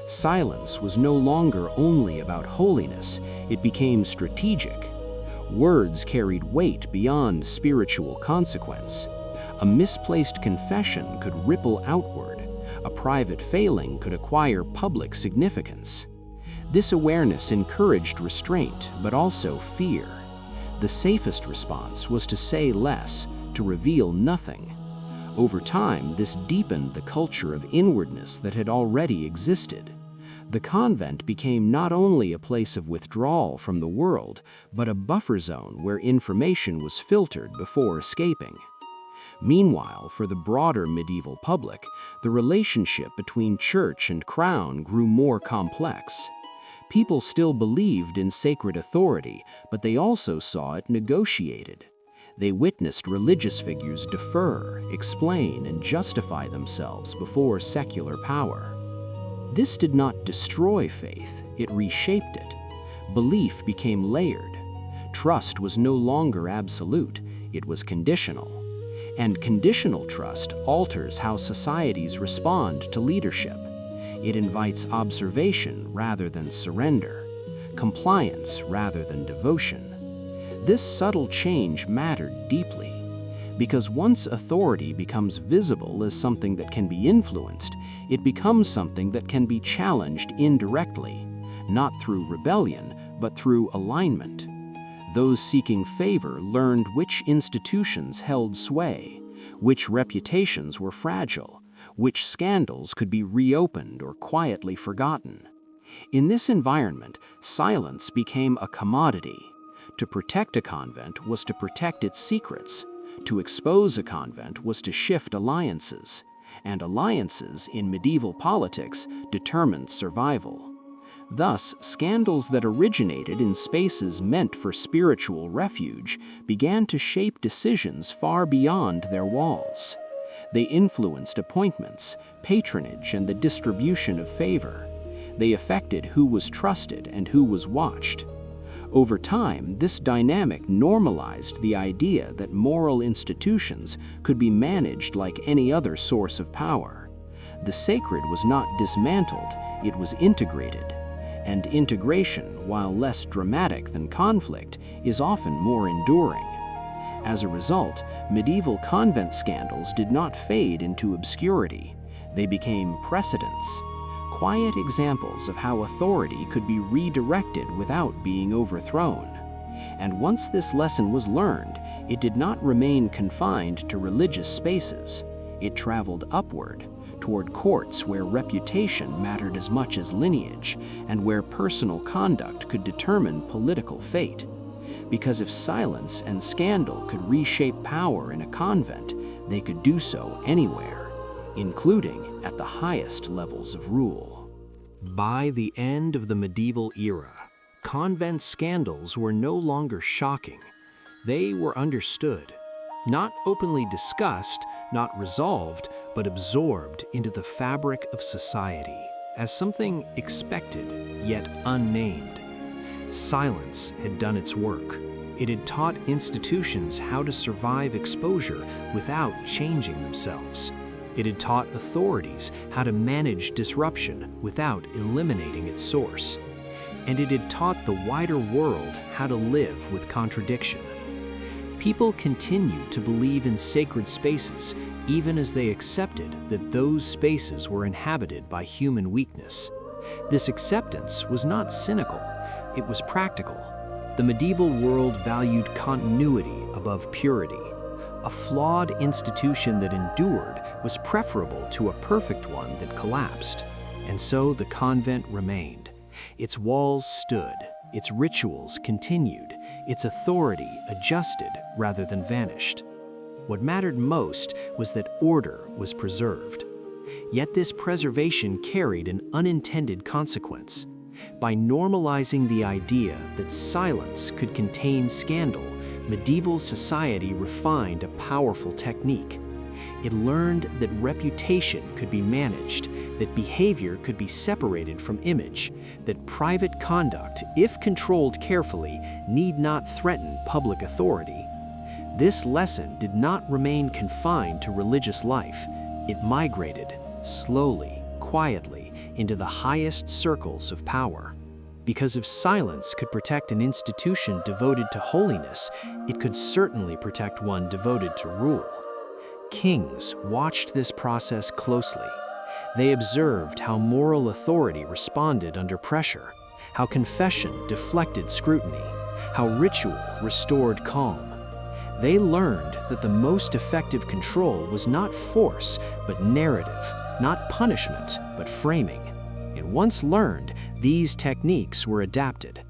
Silence was no longer only about holiness, it became strategic. Words carried weight beyond spiritual consequence. A misplaced confession could ripple outward. A private failing could acquire public significance. This awareness encouraged restraint, but also fear. The safest response was to say less, to reveal nothing. Over time, this deepened the culture of inwardness that had already existed. The convent became not only a place of withdrawal from the world, but a buffer zone where information was filtered before escaping. Meanwhile, for the broader medieval public, the relationship between church and crown grew more complex. People still believed in sacred authority, but they also saw it negotiated. They witnessed religious figures defer, explain, and justify themselves before secular power. This did not destroy faith, it reshaped it. Belief became layered. Trust was no longer absolute, it was conditional. And conditional trust alters how societies respond to leadership. It invites observation rather than surrender, compliance rather than devotion. This subtle change mattered deeply, because once authority becomes visible as something that can be influenced, it becomes something that can be challenged indirectly, not through rebellion, but through alignment. Those seeking favor learned which institutions held sway, which reputations were fragile, which scandals could be reopened or quietly forgotten. In this environment, silence became a commodity. To protect a convent was to protect its secrets. To expose a convent was to shift alliances. And alliances in medieval politics determined survival. Thus, scandals that originated in spaces meant for spiritual refuge began to shape decisions far beyond their walls. They influenced appointments, patronage, and the distribution of favor. They affected who was trusted and who was watched. Over time, this dynamic normalized the idea that moral institutions could be managed like any other source of power. The sacred was not dismantled, it was integrated. and integration, while less dramatic than conflict, is often more enduring. As a result, medieval convent scandals did not fade into obscurity. They became precedents, quiet examples of how authority could be redirected without being overthrown. And once this lesson was learned, it did not remain confined to religious spaces. It traveled upward, toward courts where reputation mattered as much as lineage, and where personal conduct could determine political fate. Because if silence and scandal could reshape power in a convent, they could do so anywhere, including at the highest levels of rule. By the end of the medieval era, convent scandals were no longer shocking. They were understood, not openly discussed, not resolved, but absorbed into the fabric of society as something expected yet unnamed. Silence had done its work. It had taught institutions how to survive exposure without changing themselves. It had taught authorities how to manage disruption without eliminating its source. And it had taught the wider world how to live with contradiction. People continued to believe in sacred spaces even as they accepted that those spaces were inhabited by human weakness. This acceptance was not cynical, it was practical. The medieval world valued continuity above purity. A flawed institution that endured was preferable to a perfect one that collapsed. And so the convent remained. Its walls stood, its rituals continued, its authority adjusted rather than vanished. What mattered most was that order was preserved. Yet this preservation carried an unintended consequence. By normalizing the idea that silence could contain scandal, medieval society refined a powerful technique. It learned that reputation could be managed, that behavior could be separated from image, that private conduct, if controlled carefully, need not threaten public authority. This lesson did not remain confined to religious life. It migrated, slowly, quietly, into the highest circles of power. Because if silence could protect an institution devoted to holiness, it could certainly protect one devoted to rule. Kings watched this process closely. They observed how moral authority responded under pressure, how confession deflected scrutiny, how ritual restored calm. They learned that the most effective control was not force, but narrative, not punishment, but framing. And once learned, these techniques were adapted.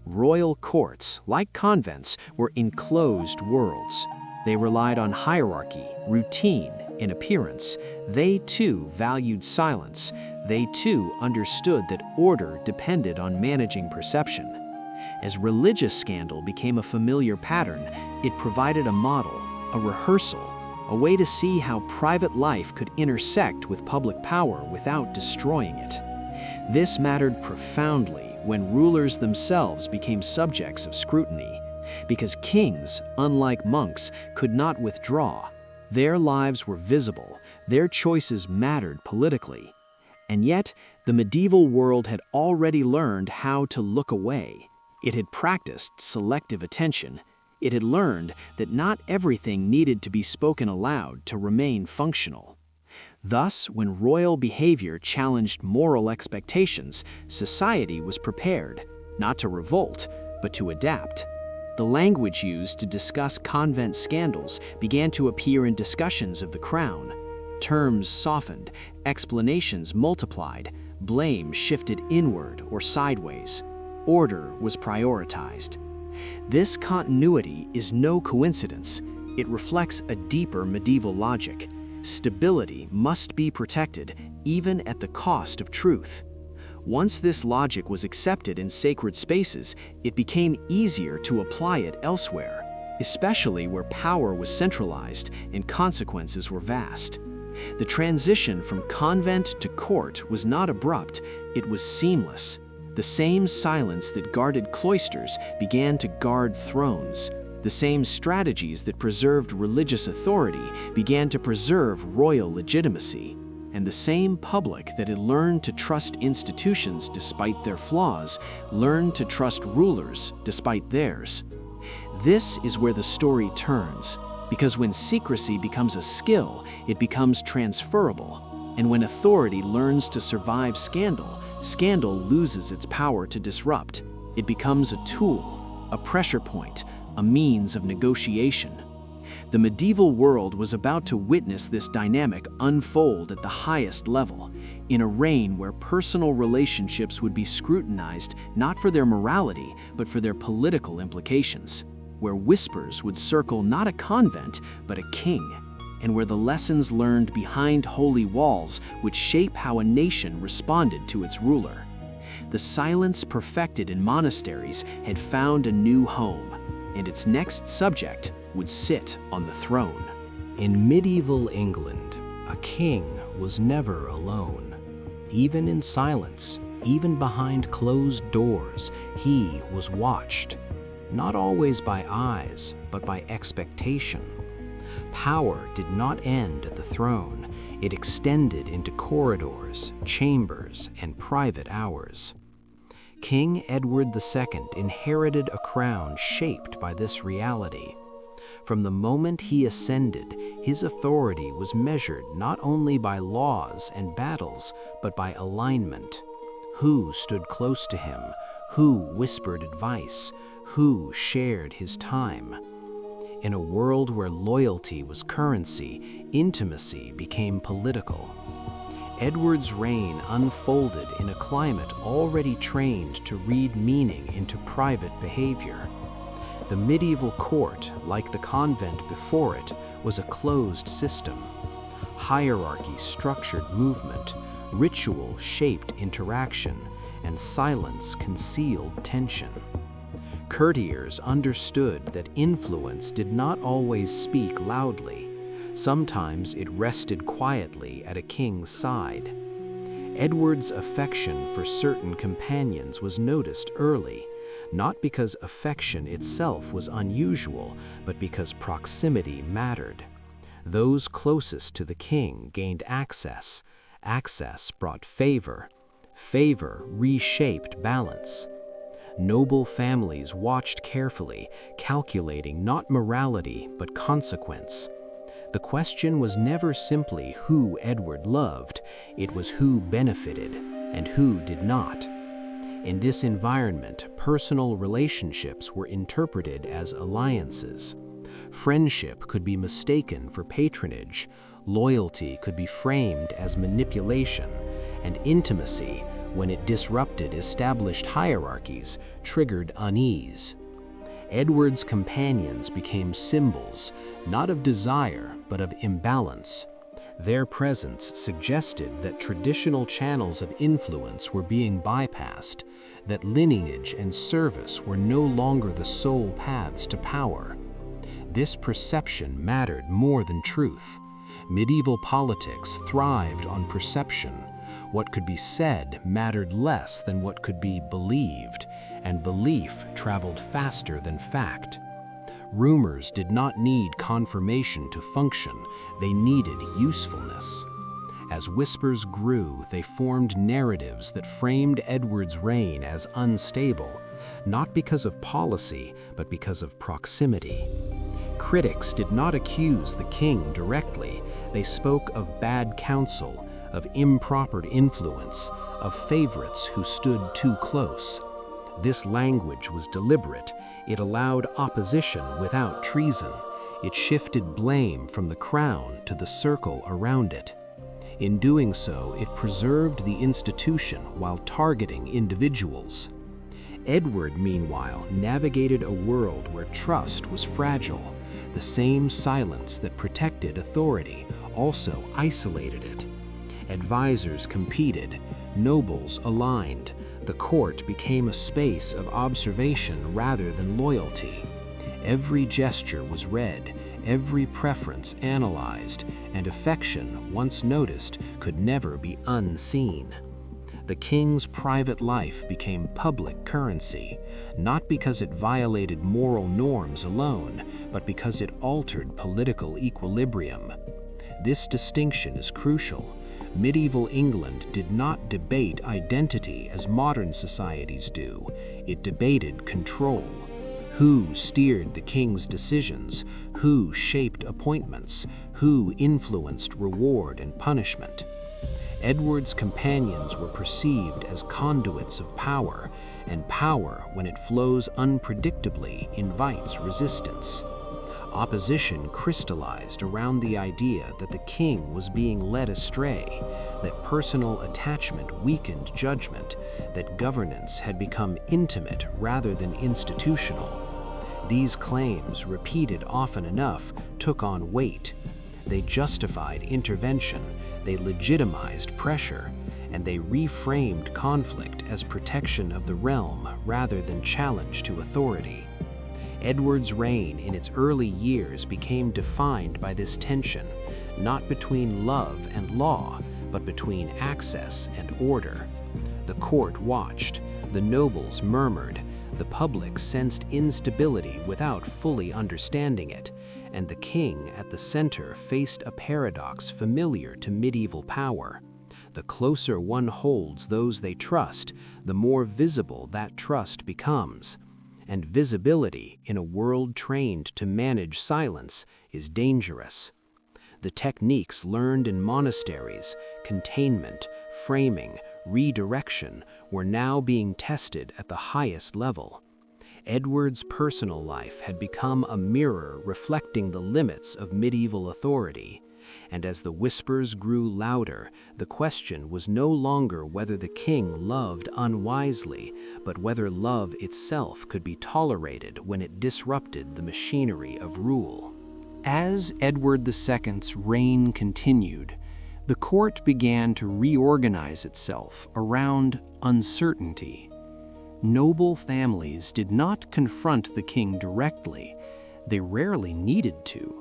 Royal courts, like convents, were enclosed worlds. They relied on hierarchy, routine, and appearance. They too valued silence. They too understood that order depended on managing perception. As religious scandal became a familiar pattern, it provided a model, a rehearsal, a way to see how private life could intersect with public power without destroying it. This mattered profoundly when rulers themselves became subjects of scrutiny, because kings, unlike monks, could not withdraw. Their lives were visible, their choices mattered politically. And yet, the medieval world had already learned how to look away. It had practiced selective attention. It had learned that not everything needed to be spoken aloud to remain functional. Thus, when royal behavior challenged moral expectations, society was prepared, not to revolt, but to adapt. The language used to discuss convent scandals began to appear in discussions of the crown. Terms softened, explanations multiplied, blame shifted inward or sideways. Order was prioritized. This continuity is no coincidence. It reflects a deeper medieval logic. Stability must be protected, even at the cost of truth. Once this logic was accepted in sacred spaces, it became easier to apply it elsewhere, especially where power was centralized and consequences were vast. The transition from convent to court was not abrupt, it was seamless. The same silence that guarded cloisters began to guard thrones. The same strategies that preserved religious authority began to preserve royal legitimacy. And the same public that had learned to trust institutions despite their flaws, learned to trust rulers despite theirs. This is where the story turns, because when secrecy becomes a skill, it becomes transferable. And when authority learns to survive scandal, scandal loses its power to disrupt. It becomes a tool, a pressure point, a means of negotiation. The medieval world was about to witness this dynamic unfold at the highest level, in a reign where personal relationships would be scrutinized not for their morality, but for their political implications, where whispers would circle not a convent, but a king, and where the lessons learned behind holy walls would shape how a nation responded to its ruler. The silence perfected in monasteries had found a new home, and its next subject would sit on the throne. In medieval England, a king was never alone. Even in silence, even behind closed doors, he was watched, not always by eyes, but by expectation. Power did not end at the throne. It extended into corridors, chambers, and private hours. King Edward II inherited a crown shaped by this reality. From the moment he ascended, his authority was measured not only by laws and battles, but by alignment. Who stood close to him? Who whispered advice? Who shared his time? In a world where loyalty was currency, intimacy became political. Edward's reign unfolded in a climate already trained to read meaning into private behavior. The medieval court, like the convent before it, was a closed system. Hierarchy structured movement, ritual shaped interaction, and silence concealed tension. Courtiers understood that influence did not always speak loudly. Sometimes it rested quietly at a king's side. Edward's affection for certain companions was noticed early, not because affection itself was unusual, but because proximity mattered. Those closest to the king gained access. Access brought favor. Favor reshaped balance. Noble families watched carefully, calculating not morality but consequence. The question was never simply who Edward loved, it was who benefited and who did not. In this environment, personal relationships were interpreted as alliances. Friendship could be mistaken for patronage, loyalty could be framed as manipulation, and intimacy, when it disrupted established hierarchies, triggered unease. Edward's companions became symbols, not of desire, but of imbalance. Their presence suggested that traditional channels of influence were being bypassed, that lineage and service were no longer the sole paths to power. This perception mattered more than truth. Medieval politics thrived on perception. What could be said mattered less than what could be believed, and belief traveled faster than fact. Rumors did not need confirmation to function, they needed usefulness. As whispers grew, they formed narratives that framed Edward's reign as unstable, not because of policy, but because of proximity. Critics did not accuse the king directly, they spoke of bad counsel, of improper influence, of favorites who stood too close. This language was deliberate. It allowed opposition without treason. It shifted blame from the crown to the circle around it. In doing so, it preserved the institution while targeting individuals. Edward, meanwhile, navigated a world where trust was fragile. The same silence that protected authority also isolated it. Advisors competed, nobles aligned. The court became a space of observation rather than loyalty. Every gesture was read, every preference analyzed, and affection, once noticed, could never be unseen. The king's private life became public currency, not because it violated moral norms alone, but because it altered political equilibrium. This distinction is crucial. Medieval England did not debate identity as modern societies do. It debated control. Who steered the king's decisions? Who shaped appointments? Who influenced reward and punishment? Edward's companions were perceived as conduits of power, and power, when it flows unpredictably, invites resistance. Opposition crystallized around the idea that the king was being led astray, that personal attachment weakened judgment, that governance had become intimate rather than institutional. These claims, repeated often enough, took on weight. They justified intervention, they legitimized pressure, and they reframed conflict as protection of the realm rather than challenge to authority. Edward's reign in its early years became defined by this tension, not between love and law, but between access and order. The court watched, the nobles murmured, the public sensed instability without fully understanding it, and the king at the center faced a paradox familiar to medieval power. The closer one holds those they trust, the more visible that trust becomes. And visibility in a world trained to manage silence is dangerous. The techniques learned in monasteries, containment, framing, redirection, were now being tested at the highest level. Edward's personal life had become a mirror reflecting the limits of medieval authority. And as the whispers grew louder, the question was no longer whether the king loved unwisely, but whether love itself could be tolerated when it disrupted the machinery of rule. As Edward II's reign continued, the court began to reorganize itself around uncertainty. Noble families did not confront the king directly. They rarely needed to.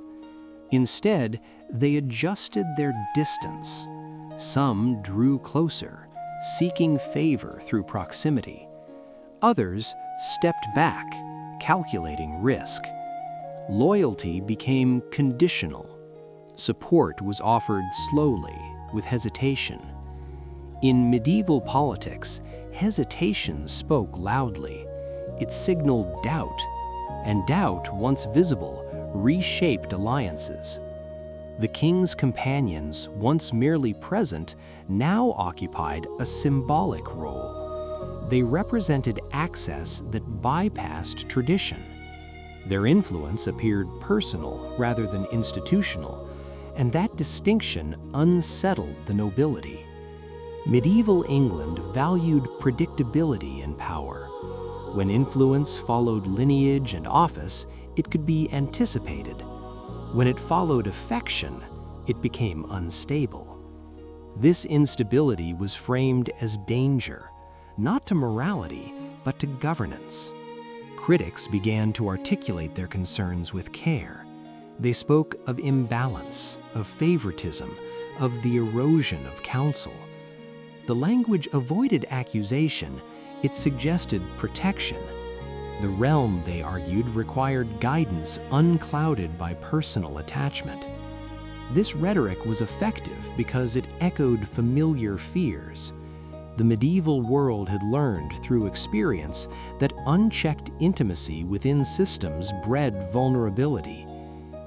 Instead, they adjusted their distance. Some drew closer, seeking favor through proximity. Others stepped back, calculating risk. Loyalty became conditional. Support was offered slowly, with hesitation. In medieval politics, hesitation spoke loudly. It signaled doubt, and doubt, once visible, reshaped alliances. The king's companions, once merely present, now occupied a symbolic role. They represented access that bypassed tradition. Their influence appeared personal rather than institutional, and that distinction unsettled the nobility. Medieval England valued predictability in power. When influence followed lineage and office, it could be anticipated. When it followed affection, it became unstable. This instability was framed as danger, not to morality, but to governance. Critics began to articulate their concerns with care. They spoke of imbalance, of favoritism, of the erosion of counsel. The language avoided accusation. It suggested protection. The realm, they argued, required guidance unclouded by personal attachment. This rhetoric was effective because it echoed familiar fears. The medieval world had learned through experience that unchecked intimacy within systems bred vulnerability.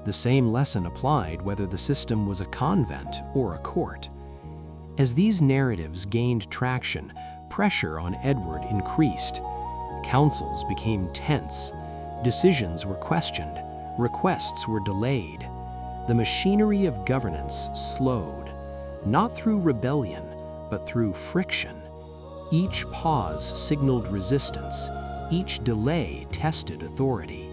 The same lesson applied whether the system was a convent or a court. As these narratives gained traction, pressure on Edward increased. Councils became tense. Decisions were questioned. Requests were delayed. The machinery of governance slowed, not through rebellion, but through friction. Each pause signaled resistance. Each delay tested authority.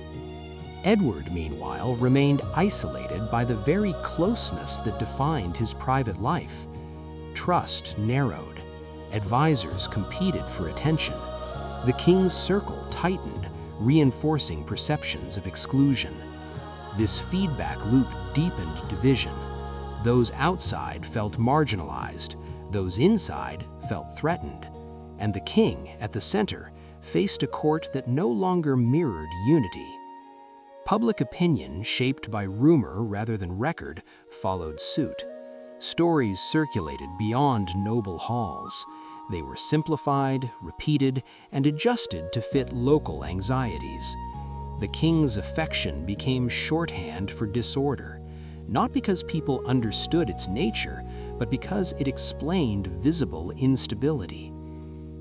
Edward, meanwhile, remained isolated by the very closeness that defined his private life. Trust narrowed. Advisors competed for attention. The king's circle tightened, reinforcing perceptions of exclusion. This feedback loop deepened division. Those outside felt marginalized. Those inside felt threatened. And the king, at the center, faced a court that no longer mirrored unity. Public opinion, shaped by rumor rather than record, followed suit. Stories circulated beyond noble halls. They were simplified, repeated, and adjusted to fit local anxieties. The king's affection became shorthand for disorder, not because people understood its nature, but because it explained visible instability.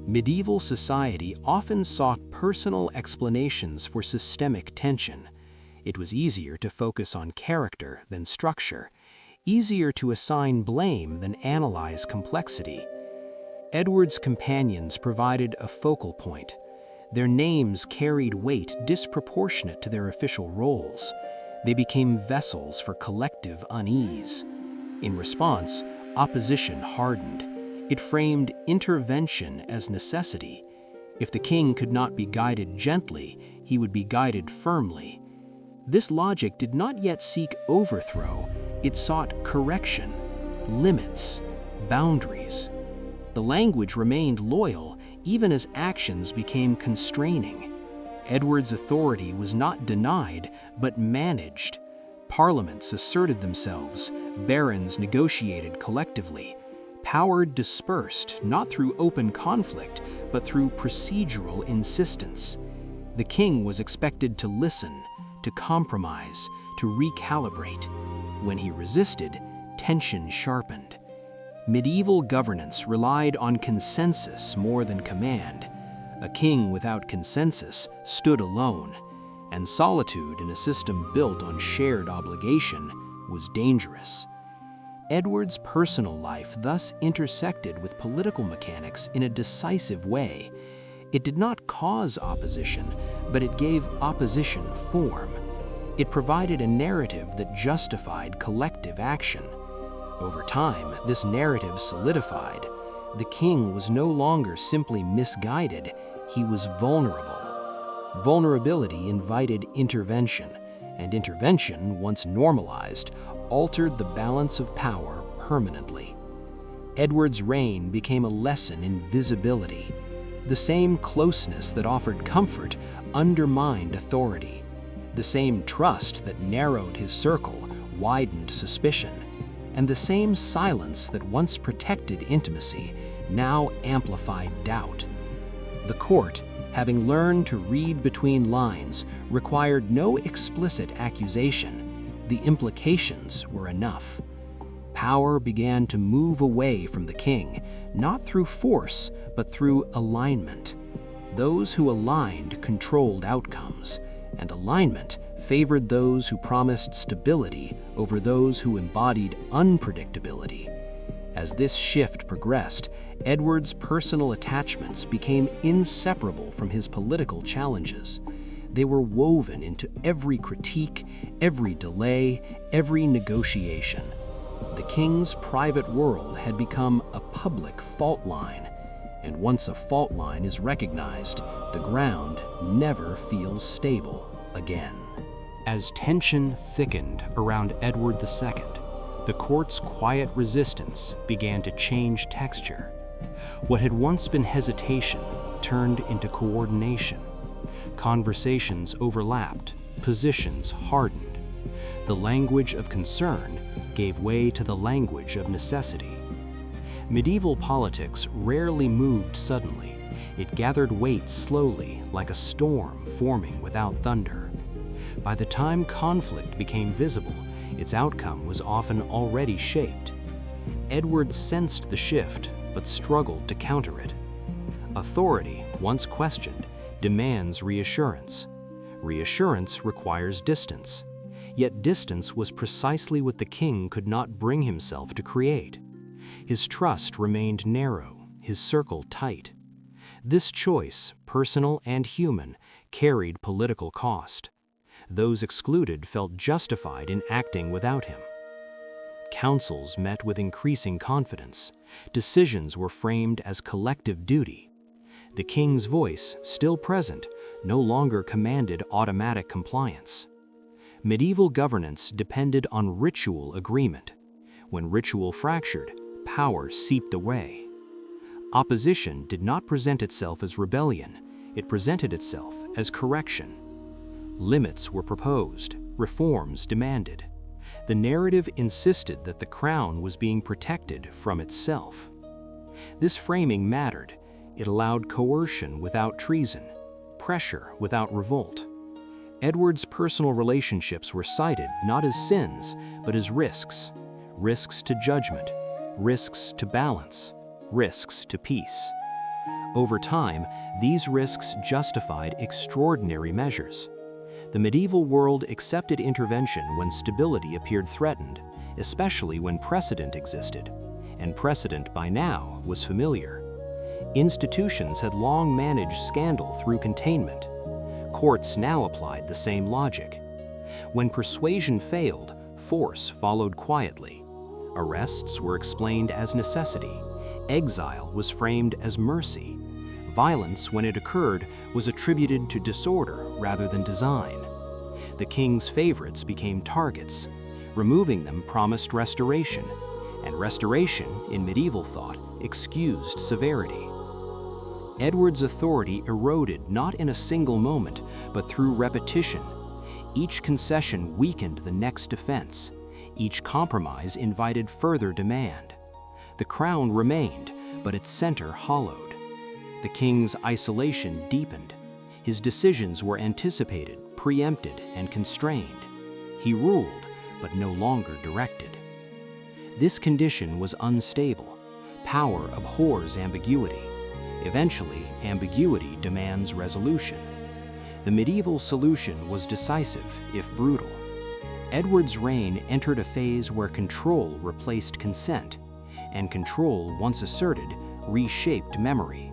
Medieval society often sought personal explanations for systemic tension. It was easier to focus on character than structure, easier to assign blame than analyze complexity. Edward's companions provided a focal point. Their names carried weight disproportionate to their official roles. They became vessels for collective unease. In response, opposition hardened. It framed intervention as necessity. If the king could not be guided gently, he would be guided firmly. This logic did not yet seek overthrow, it sought correction, limits, boundaries. The language remained loyal even as actions became constraining. Edward's authority was not denied, but managed. Parliaments asserted themselves, barons negotiated collectively. Power dispersed, not through open conflict, but through procedural insistence. The king was expected to listen, to compromise, to recalibrate. When he resisted, tension sharpened. Medieval governance relied on consensus more than command. A king without consensus stood alone, and solitude in a system built on shared obligation was dangerous. Edward's personal life thus intersected with political mechanics in a decisive way. It did not cause opposition, but it gave opposition form. It provided a narrative that justified collective action. Over time, this narrative solidified. The king was no longer simply misguided, he was vulnerable. Vulnerability invited intervention, and intervention, once normalized, altered the balance of power permanently. Edward's reign became a lesson in visibility. The same closeness that offered comfort undermined authority. The same trust that narrowed his circle widened suspicion. And the same silence that once protected intimacy now amplified doubt. The court, having learned to read between lines, required no explicit accusation. The implications were enough. Power began to move away from the king, not through force, but through alignment. Those who aligned controlled outcomes, and alignment favored those who promised stability over those who embodied unpredictability. As this shift progressed, Edward's personal attachments became inseparable from his political challenges. They were woven into every critique, every delay, every negotiation. The king's private world had become a public fault line, and once a fault line is recognized, the ground never feels stable again. As tension thickened around Edward II, the court's quiet resistance began to change texture. What had once been hesitation turned into coordination. Conversations overlapped, positions hardened. The language of concern gave way to the language of necessity. Medieval politics rarely moved suddenly. It gathered weight slowly, like a storm forming without thunder. By the time conflict became visible, its outcome was often already shaped. Edward sensed the shift, but struggled to counter it. Authority, once questioned, demands reassurance. Reassurance requires distance. Yet distance was precisely what the king could not bring himself to create. His trust remained narrow, his circle tight. This choice, personal and human, carried political cost. Those excluded felt justified in acting without him. Councils met with increasing confidence. Decisions were framed as collective duty. The king's voice, still present, no longer commanded automatic compliance. Medieval governance depended on ritual agreement. When ritual fractured, power seeped away. Opposition did not present itself as rebellion, it presented itself as correction. Limits were proposed, reforms demanded. The narrative insisted that the crown was being protected from itself. This framing mattered. It allowed coercion without treason, pressure without revolt. Edward's personal relationships were cited not as sins, but as risks. Risks to judgment, risks to balance, risks to peace. Over time, these risks justified extraordinary measures. The medieval world accepted intervention when stability appeared threatened, especially when precedent existed, and precedent by now was familiar. Institutions had long managed scandal through containment. Courts now applied the same logic. When persuasion failed, force followed quietly. Arrests were explained as necessity. Exile was framed as mercy. Violence, when it occurred, was attributed to disorder rather than design. The king's favorites became targets. Removing them promised restoration, and restoration, in medieval thought, excused severity. Edward's authority eroded not in a single moment, but through repetition. Each concession weakened the next offense. Each compromise invited further demand. The crown remained, but its center hollowed. The king's isolation deepened. His decisions were anticipated, preempted, and constrained. He ruled, but no longer directed. This condition was unstable. Power abhors ambiguity. Eventually, ambiguity demands resolution. The medieval solution was decisive, if brutal. Edward's reign entered a phase where control replaced consent, and control, once asserted, reshaped memory.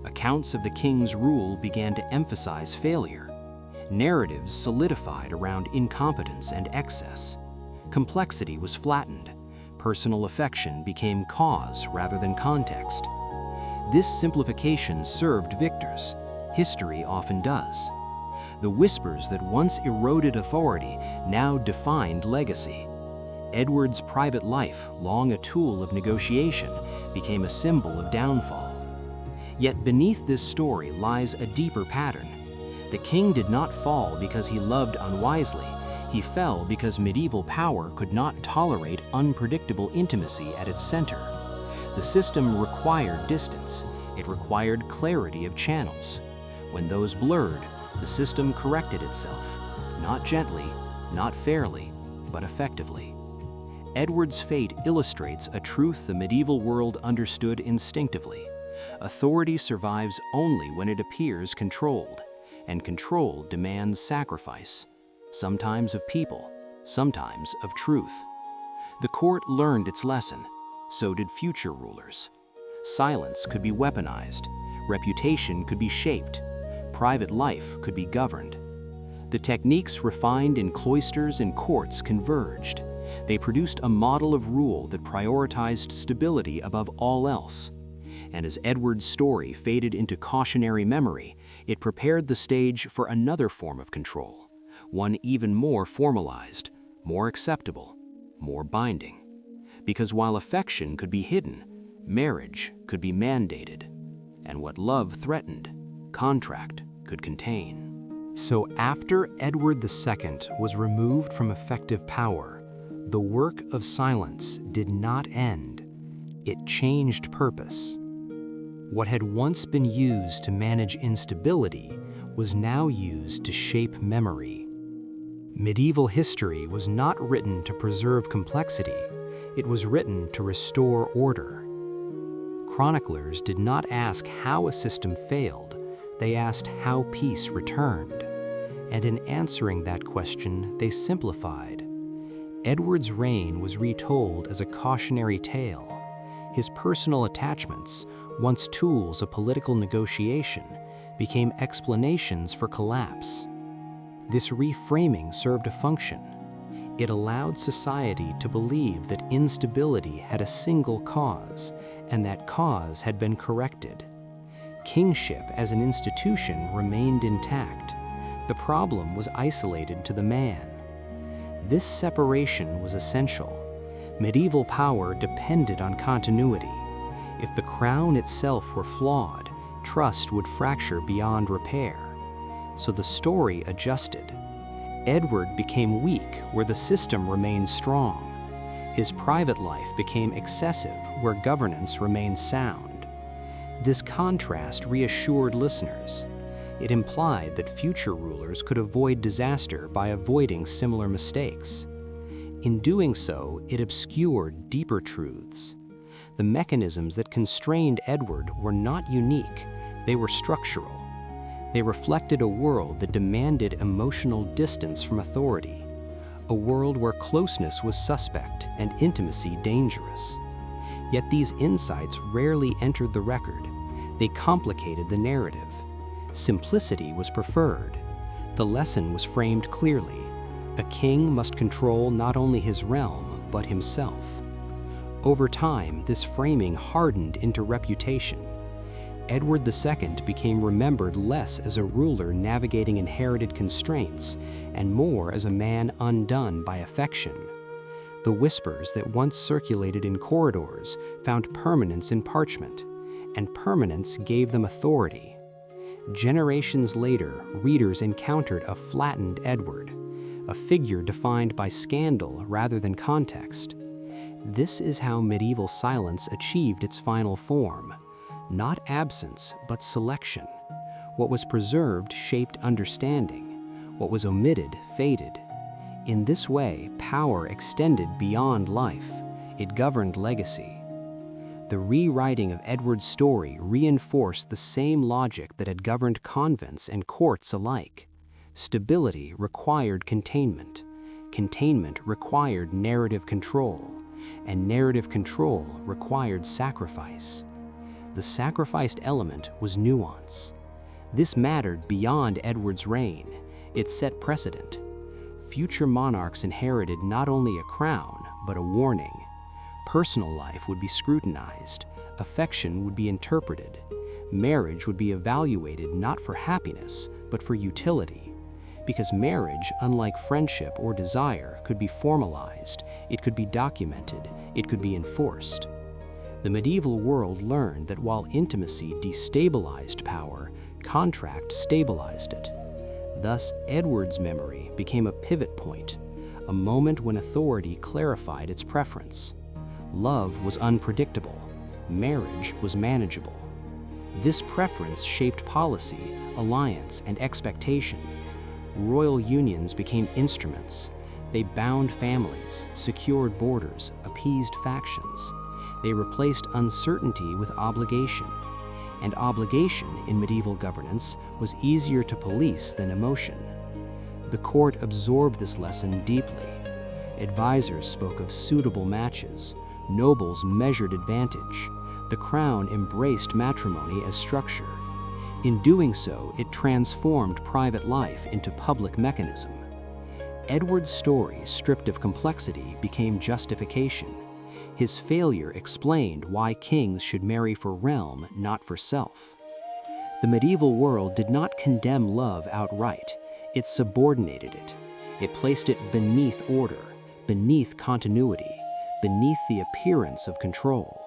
Accounts of the king's rule began to emphasize failure. Narratives solidified around incompetence and excess. Complexity was flattened. Personal affection became cause rather than context. This simplification served victors. History often does. The whispers that once eroded authority now defined legacy. Edward's private life, long a tool of negotiation, became a symbol of downfall. Yet beneath this story lies a deeper pattern. The king did not fall because he loved unwisely. He fell because medieval power could not tolerate unpredictable intimacy at its center. The system required distance. It required clarity of channels. When those blurred, the system corrected itself, not gently, not fairly, but effectively. Edward's fate illustrates a truth the medieval world understood instinctively. Authority survives only when it appears controlled, and control demands sacrifice, sometimes of people, sometimes of truth. The court learned its lesson. So did future rulers. Silence could be weaponized, reputation could be shaped, private life could be governed. The techniques refined in cloisters and courts converged. They produced a model of rule that prioritized stability above all else. And as Edward's story faded into cautionary memory, it prepared the stage for another form of control, one even more formalized, more acceptable, more binding. Because while affection could be hidden, marriage could be mandated, and what love threatened, contract could contain. So after Edward II was removed from effective power, the work of silence did not end. It changed purpose. What had once been used to manage instability was now used to shape memory. Medieval history was not written to preserve complexity. It was written to restore order. Chroniclers did not ask how a system failed, they asked how peace returned. And in answering that question, they simplified. Edward's reign was retold as a cautionary tale. His personal attachments, once tools of political negotiation, became explanations for collapse. This reframing served a function. It allowed society to believe that instability had a single cause, and that cause had been corrected. Kingship as an institution remained intact. The problem was isolated to the man. This separation was essential. Medieval power depended on continuity. If the crown itself were flawed, trust would fracture beyond repair. So the story adjusted. Edward became weak where the system remained strong. His private life became excessive where governance remained sound. This contrast reassured listeners. It implied that future rulers could avoid disaster by avoiding similar mistakes. In doing so, it obscured deeper truths. The mechanisms that constrained Edward were not unique, they were structural. They reflected a world that demanded emotional distance from authority, a world where closeness was suspect and intimacy dangerous. Yet these insights rarely entered the record. They complicated the narrative. Simplicity was preferred. The lesson was framed clearly. A king must control not only his realm, but himself. Over time, this framing hardened into reputation. Edward II became remembered less as a ruler navigating inherited constraints and more as a man undone by affection. The whispers that once circulated in corridors found permanence in parchment, and permanence gave them authority. Generations later, readers encountered a flattened Edward, a figure defined by scandal rather than context. This is how medieval silence achieved its final form. Not absence, but selection. What was preserved shaped understanding. What was omitted faded. In this way, power extended beyond life. It governed legacy. The rewriting of Edward's story reinforced the same logic that had governed convents and courts alike. Stability required containment. Containment required narrative control. And narrative control required sacrifice. The sacrificed element was nuance. This mattered beyond Edward's reign. It set precedent. Future monarchs inherited not only a crown, but a warning. Personal life would be scrutinized. Affection would be interpreted. Marriage would be evaluated not for happiness, but for utility. Because marriage, unlike friendship or desire, could be formalized, it could be documented, it could be enforced. The medieval world learned that while intimacy destabilized power, contract stabilized it. Thus, Edward's memory became a pivot point, a moment when authority clarified its preference. Love was unpredictable. Marriage was manageable. This preference shaped policy, alliance, and expectation. Royal unions became instruments. They bound families, secured borders, appeased factions. They replaced uncertainty with obligation. And obligation in medieval governance was easier to police than emotion. The court absorbed this lesson deeply. Advisors spoke of suitable matches. Nobles measured advantage. The crown embraced matrimony as structure. In doing so, it transformed private life into public mechanism. Edward's story, stripped of complexity, became justification. His failure explained why kings should marry for realm, not for self. The medieval world did not condemn love outright. It subordinated it. It placed it beneath order, beneath continuity, beneath the appearance of control.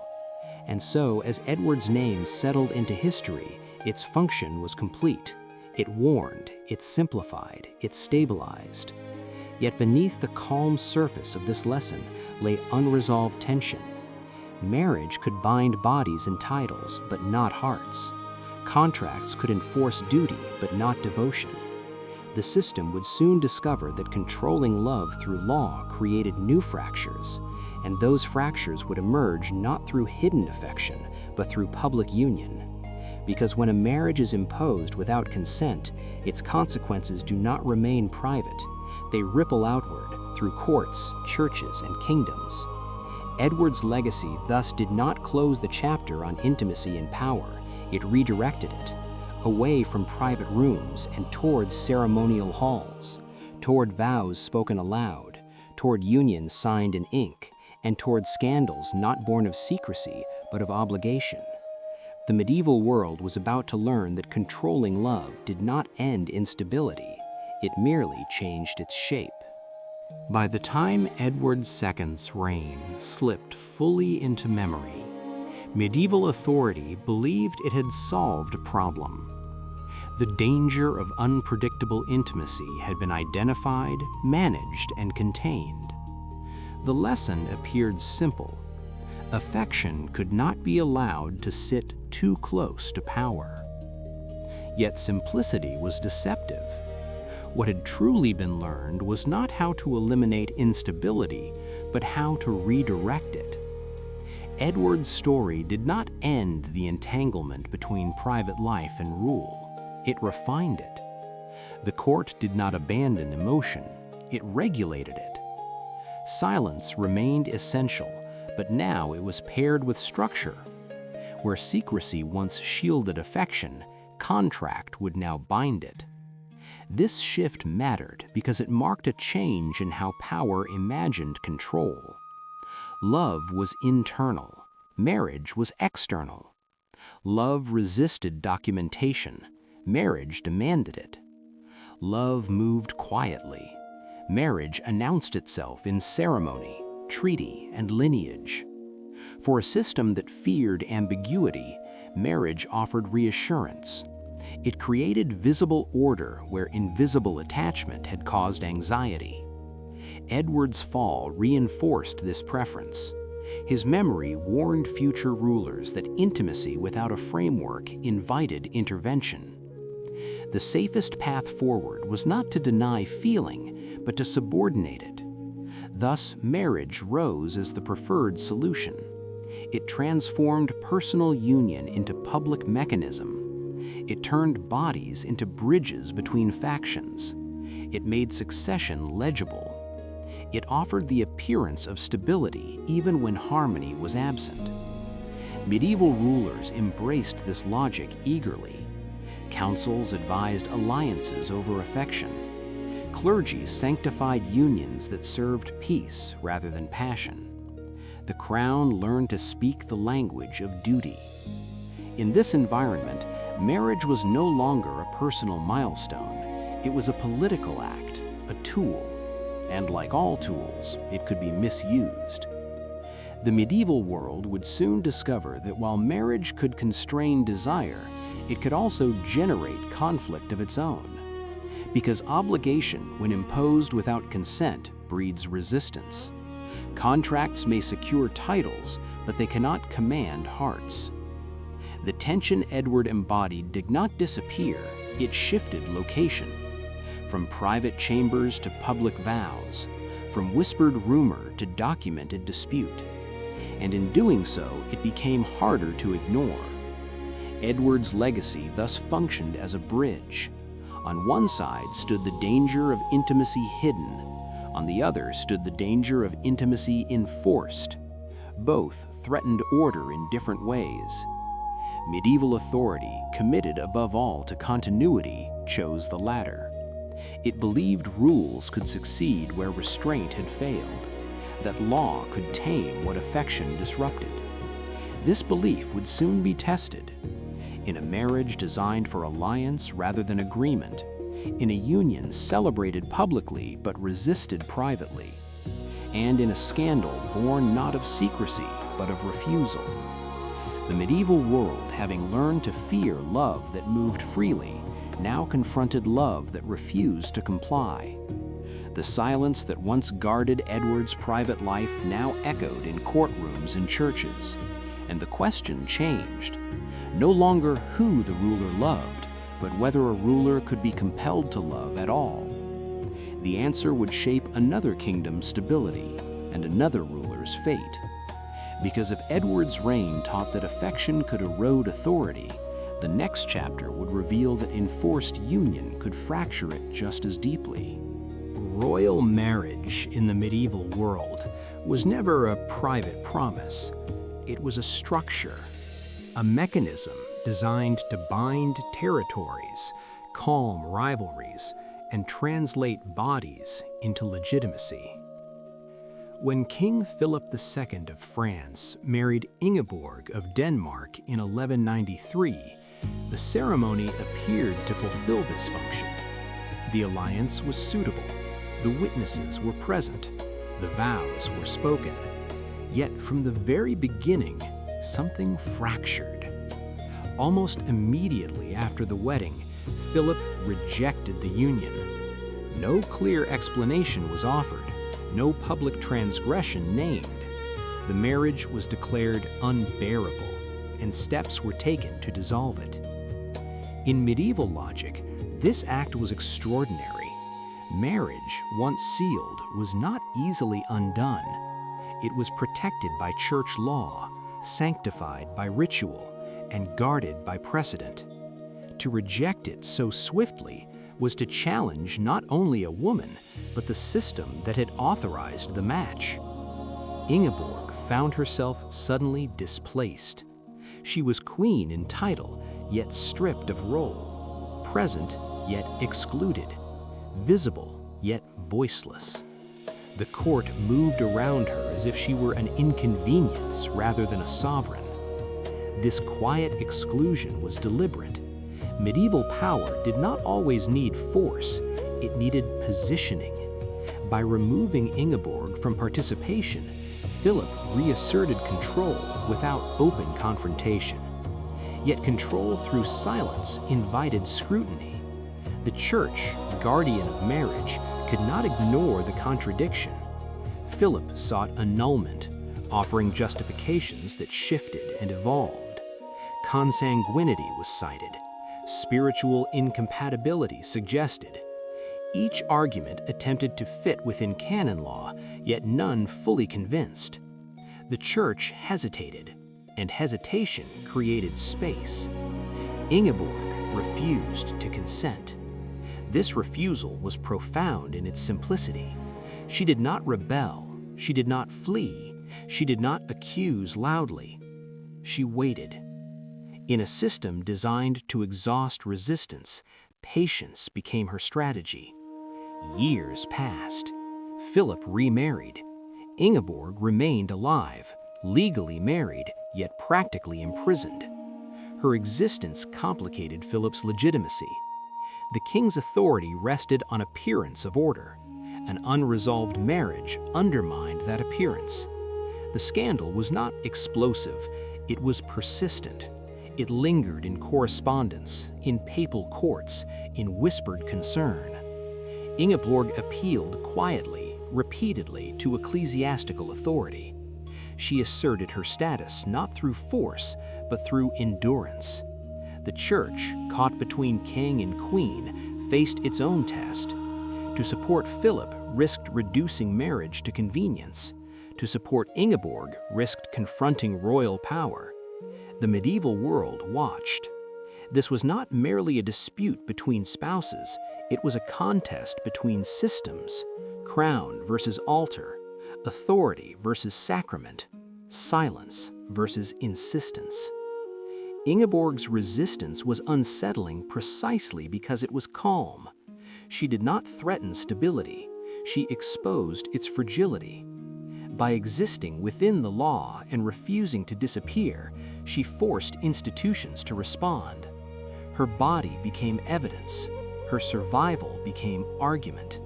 And so, as Edward's name settled into history, its function was complete. It warned, it simplified, it stabilized. Yet beneath the calm surface of this lesson lay unresolved tension. Marriage could bind bodies and titles, but not hearts. Contracts could enforce duty, but not devotion. The system would soon discover that controlling love through law created new fractures, and those fractures would emerge not through hidden affection, but through public union. Because when a marriage is imposed without consent, its consequences do not remain private. They ripple outward through courts, churches, and kingdoms. Edward's legacy thus did not close the chapter on intimacy and power. It redirected it, away from private rooms and towards ceremonial halls, toward vows spoken aloud, toward unions signed in ink, and toward scandals not born of secrecy, but of obligation. The medieval world was about to learn that controlling love did not end instability. It merely changed its shape. By the time Edward II's reign slipped fully into memory, medieval authority believed it had solved a problem. The danger of unpredictable intimacy had been identified, managed, and contained. The lesson appeared simple. Affection could not be allowed to sit too close to power. Yet simplicity was deceptive. What had truly been learned was not how to eliminate instability, but how to redirect it. Edward's story did not end the entanglement between private life and rule. It refined it. The court did not abandon emotion, it regulated it. Silence remained essential, but now it was paired with structure. Where secrecy once shielded affection, contract would now bind it. This shift mattered because it marked a change in how power imagined control. Love was internal, marriage was external. Love resisted documentation, marriage demanded it. Love moved quietly. Marriage announced itself in ceremony, treaty, and lineage. For a system that feared ambiguity, marriage offered reassurance. It created visible order where invisible attachment had caused anxiety. Edward's fall reinforced this preference. His memory warned future rulers that intimacy without a framework invited intervention. The safest path forward was not to deny feeling, but to subordinate it. Thus, marriage rose as the preferred solution. It transformed personal union into public mechanism. It turned bodies into bridges between factions. It made succession legible. It offered the appearance of stability even when harmony was absent. Medieval rulers embraced this logic eagerly. Councils advised alliances over affection. Clergy sanctified unions that served peace rather than passion. The crown learned to speak the language of duty. In this environment, marriage was no longer a personal milestone. It was a political act, a tool, and like all tools, it could be misused. The medieval world would soon discover that while marriage could constrain desire, it could also generate conflict of its own. Because obligation, when imposed without consent, breeds resistance. Contracts may secure titles, but they cannot command hearts. The tension Edward embodied did not disappear, it shifted location. From private chambers to public vows, from whispered rumor to documented dispute. And in doing so, it became harder to ignore. Edward's legacy thus functioned as a bridge. On one side stood the danger of intimacy hidden. On the other stood the danger of intimacy enforced. Both threatened order in different ways. Medieval authority, committed above all to continuity, chose the latter. It believed rules could succeed where restraint had failed, that law could tame what affection disrupted. This belief would soon be tested. In a marriage designed for alliance rather than agreement, in a union celebrated publicly but resisted privately, and in a scandal born not of secrecy but of refusal. The medieval world, having learned to fear love that moved freely, now confronted love that refused to comply. The silence that once guarded Edward's private life now echoed in courtrooms and churches, and the question changed. No longer who the ruler loved, but whether a ruler could be compelled to love at all. The answer would shape another kingdom's stability and another ruler's fate. Because if Edward's reign taught that affection could erode authority, the next chapter would reveal that enforced union could fracture it just as deeply. Royal marriage in the medieval world was never a private promise. It was a structure, a mechanism designed to bind territories, calm rivalries, and translate bodies into legitimacy. When King Philip II of France married Ingeborg of Denmark in 1193, the ceremony appeared to fulfill this function. The alliance was suitable, the witnesses were present, the vows were spoken. Yet from the very beginning, something fractured. Almost immediately after the wedding, Philip rejected the union. No clear explanation was offered, no public transgression named. The marriage was declared unbearable, and steps were taken to dissolve it. In medieval logic, this act was extraordinary. Marriage, once sealed, was not easily undone. It was protected by church law, sanctified by ritual, and guarded by precedent. To reject it so swiftly was to challenge not only a woman, but the system that had authorized the match. Ingeborg found herself suddenly displaced. She was queen in title, yet stripped of role, present, yet excluded, visible, yet voiceless. The court moved around her as if she were an inconvenience rather than a sovereign. This quiet exclusion was deliberate. Medieval power did not always need force, it needed positioning. By removing Ingeborg from participation, Philip reasserted control without open confrontation. Yet control through silence invited scrutiny. The church, guardian of marriage, could not ignore the contradiction. Philip sought annulment, offering justifications that shifted and evolved. Consanguinity was cited. Spiritual incompatibility suggested. Each argument attempted to fit within canon law, yet none fully convinced. The church hesitated, and hesitation created space. Ingeborg refused to consent. This refusal was profound in its simplicity. She did not rebel, she did not flee, she did not accuse loudly. She waited. In a system designed to exhaust resistance, patience became her strategy. Years passed. Philip remarried. Ingeborg remained alive, legally married, yet practically imprisoned. Her existence complicated Philip's legitimacy. The king's authority rested on appearance of order. An unresolved marriage undermined that appearance. The scandal was not explosive, it was persistent. It lingered in correspondence, in papal courts, in whispered concern. Ingeborg appealed quietly, repeatedly to ecclesiastical authority. She asserted her status not through force, but through endurance. The church, caught between king and queen, faced its own test. To support Philip risked reducing marriage to convenience. To support Ingeborg risked confronting royal power. The medieval world watched. This was not merely a dispute between spouses, it was a contest between systems, crown versus altar, authority versus sacrament, silence versus insistence. Ingeborg's resistance was unsettling precisely because it was calm. She did not threaten stability, she exposed its fragility. By existing within the law and refusing to disappear, she forced institutions to respond. Her body became evidence. Her survival became argument.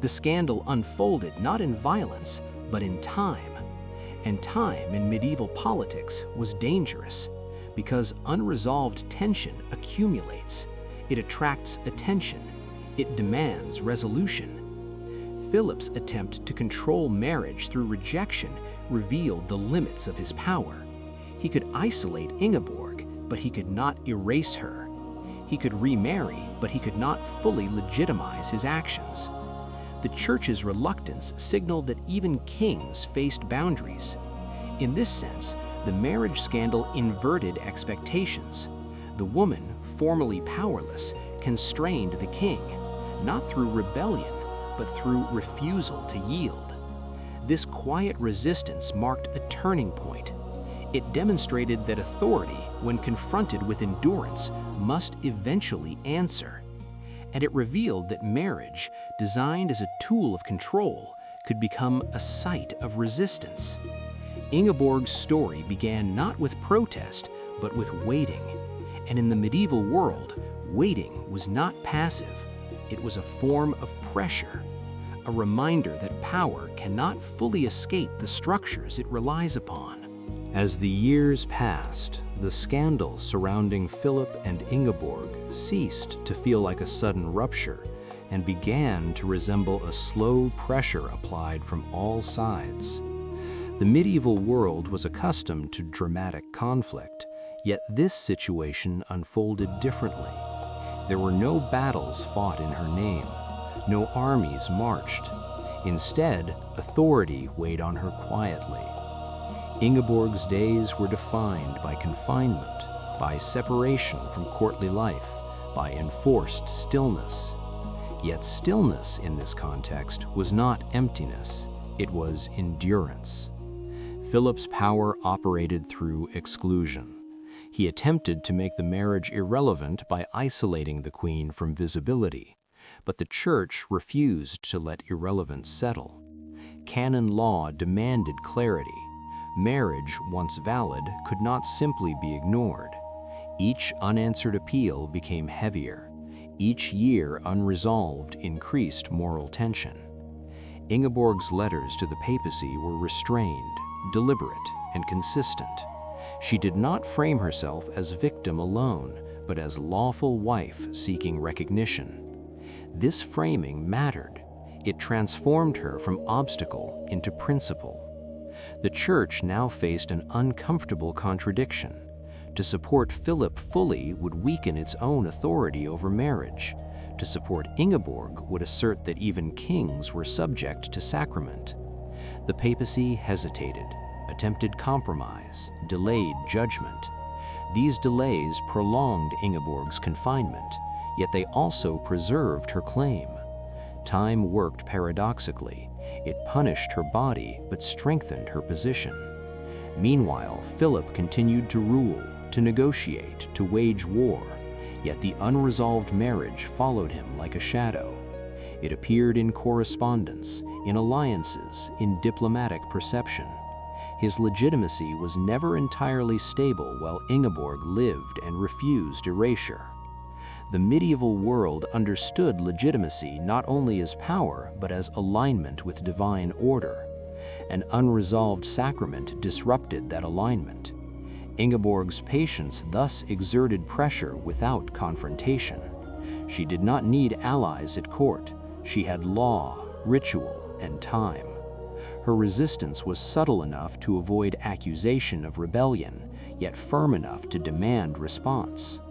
The scandal unfolded not in violence, but in time. And time in medieval politics was dangerous because unresolved tension accumulates. It attracts attention. It demands resolution. Philip's attempt to control marriage through rejection revealed the limits of his power. He could isolate Ingeborg, but he could not erase her. He could remarry, but he could not fully legitimize his actions. The church's reluctance signaled that even kings faced boundaries. In this sense, the marriage scandal inverted expectations. The woman, formerly powerless, constrained the king, not through rebellion, but through refusal to yield. This quiet resistance marked a turning point. It demonstrated that authority, when confronted with endurance, must eventually answer. And it revealed that marriage, designed as a tool of control, could become a site of resistance. Ingeborg's story began not with protest, but with waiting. And in the medieval world, waiting was not passive. It was a form of pressure, a reminder that power cannot fully escape the structures it relies upon. As the years passed, the scandal surrounding Philip and Ingeborg ceased to feel like a sudden rupture and began to resemble a slow pressure applied from all sides. The medieval world was accustomed to dramatic conflict, yet this situation unfolded differently. There were no battles fought in her name, no armies marched. Instead, authority weighed on her quietly. Ingeborg's days were defined by confinement, by separation from courtly life, by enforced stillness. Yet stillness in this context was not emptiness, it was endurance. Philip's power operated through exclusion. He attempted to make the marriage irrelevant by isolating the queen from visibility, but the church refused to let irrelevance settle. Canon law demanded clarity. Marriage, once valid, could not simply be ignored. Each unanswered appeal became heavier. Each year unresolved increased moral tension. Ingeborg's letters to the papacy were restrained, deliberate, and consistent. She did not frame herself as victim alone, but as lawful wife seeking recognition. This framing mattered. It transformed her from obstacle into principle. The church now faced an uncomfortable contradiction. To support Philip fully would weaken its own authority over marriage. To support Ingeborg would assert that even kings were subject to sacrament. The papacy hesitated, attempted compromise, delayed judgment. These delays prolonged Ingeborg's confinement, yet they also preserved her claim. Time worked paradoxically. It punished her body but strengthened her position. Meanwhile, Philip continued to rule, to negotiate, to wage war, yet the unresolved marriage followed him like a shadow. It appeared in correspondence, in alliances, in diplomatic perception. His legitimacy was never entirely stable while Ingeborg lived and refused erasure. The medieval world understood legitimacy not only as power, but as alignment with divine order. An unresolved sacrament disrupted that alignment. Ingeborg's patience thus exerted pressure without confrontation. She did not need allies at court. She had law, ritual, and time. Her resistance was subtle enough to avoid accusation of rebellion, yet firm enough to demand response.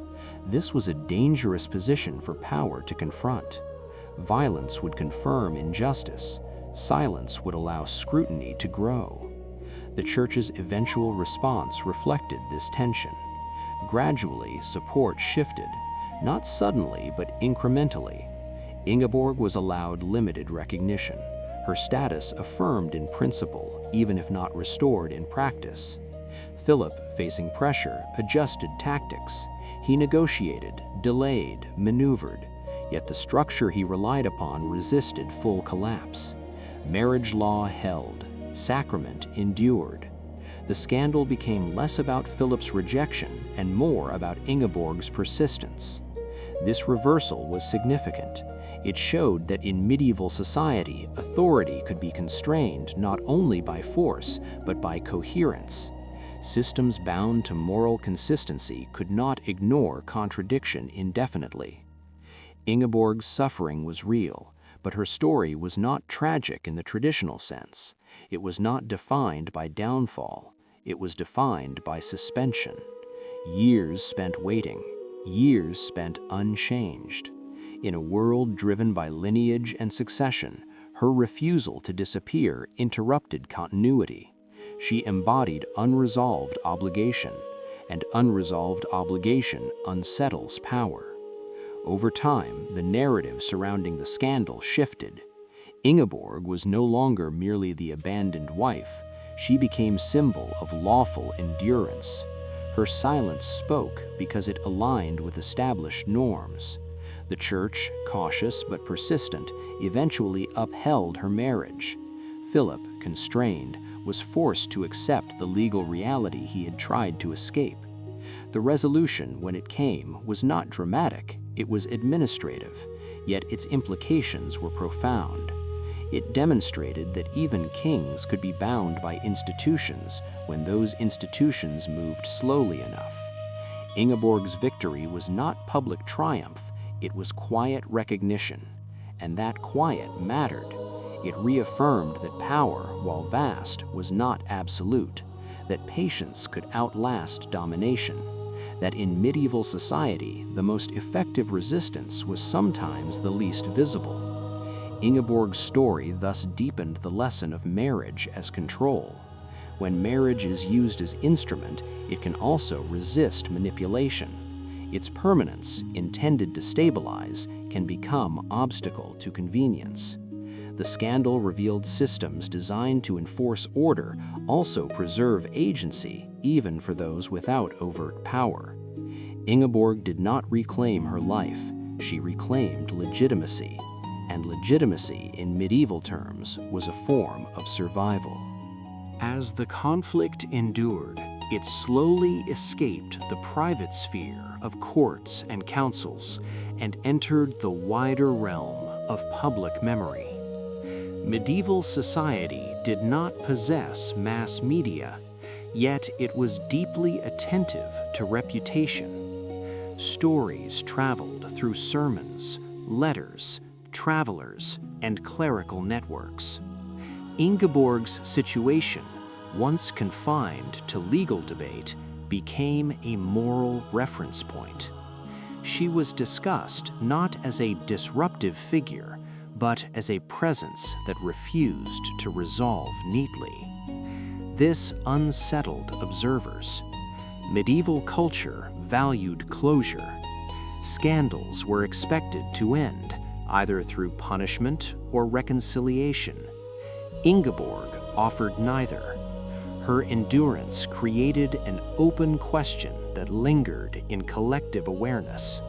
This was a dangerous position for power to confront. Violence would confirm injustice. Silence would allow scrutiny to grow. The church's eventual response reflected this tension. Gradually, support shifted, not suddenly but incrementally. Ingeborg was allowed limited recognition, her status affirmed in principle, even if not restored in practice. Philip, facing pressure, adjusted tactics. He negotiated, delayed, maneuvered, yet the structure he relied upon resisted full collapse. Marriage law held, sacrament endured. The scandal became less about Philip's rejection and more about Ingeborg's persistence. This reversal was significant. It showed that in medieval society, authority could be constrained not only by force, but by coherence. Systems bound to moral consistency could not ignore contradiction indefinitely. Ingeborg's suffering was real, but her story was not tragic in the traditional sense. It was not defined by downfall. It was defined by suspension. Years spent waiting, years spent unchanged. In a world driven by lineage and succession, her refusal to disappear interrupted continuity. She embodied unresolved obligation, and unresolved obligation unsettles power. Over time, the narrative surrounding the scandal shifted. Ingeborg was no longer merely the abandoned wife. She became symbol of lawful endurance. Her silence spoke because it aligned with established norms. The church, cautious but persistent, eventually upheld her marriage. Philip, constrained, was forced to accept the legal reality he had tried to escape. The resolution, when it came, was not dramatic, it was administrative, yet its implications were profound. It demonstrated that even kings could be bound by institutions when those institutions moved slowly enough. Ingeborg's victory was not public triumph, it was quiet recognition, and that quiet mattered. It reaffirmed that power, while vast, was not absolute, that patience could outlast domination, that in medieval society the most effective resistance was sometimes the least visible. Ingeborg's story thus deepened the lesson of marriage as control. When marriage is used as instrument, it can also resist manipulation. Its permanence, intended to stabilize, can become obstacle to convenience. The scandal revealed systems designed to enforce order also preserve agency, even for those without overt power. Ingeborg did not reclaim her life, she reclaimed legitimacy. And legitimacy, in medieval terms, was a form of survival. As the conflict endured, it slowly escaped the private sphere of courts and councils and entered the wider realm of public memory. Medieval society did not possess mass media, yet it was deeply attentive to reputation. Stories traveled through sermons, letters, travelers, and clerical networks. Ingeborg's situation, once confined to legal debate, became a moral reference point. She was discussed not as a disruptive figure, but as a presence that refused to resolve neatly. This unsettled observers. Medieval culture valued closure. Scandals were expected to end, either through punishment or reconciliation. Ingeborg offered neither. Her endurance created an open question that lingered in collective awareness.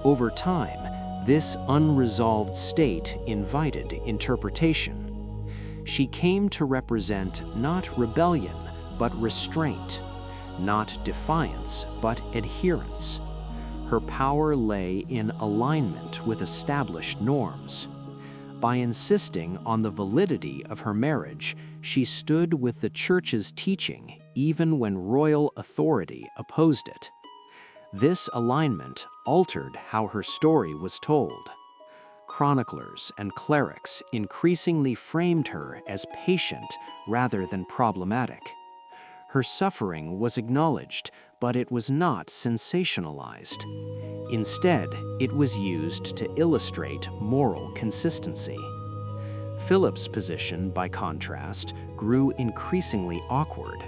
Over time, this unresolved state invited interpretation. She came to represent not rebellion, but restraint, not defiance, but adherence. Her power lay in alignment with established norms. By insisting on the validity of her marriage, she stood with the Church's teaching even when royal authority opposed it. This alignment altered how her story was told. Chroniclers and clerics increasingly framed her as patient rather than problematic. Her suffering was acknowledged, but it was not sensationalized. Instead, it was used to illustrate moral consistency. Philip's position, by contrast, grew increasingly awkward.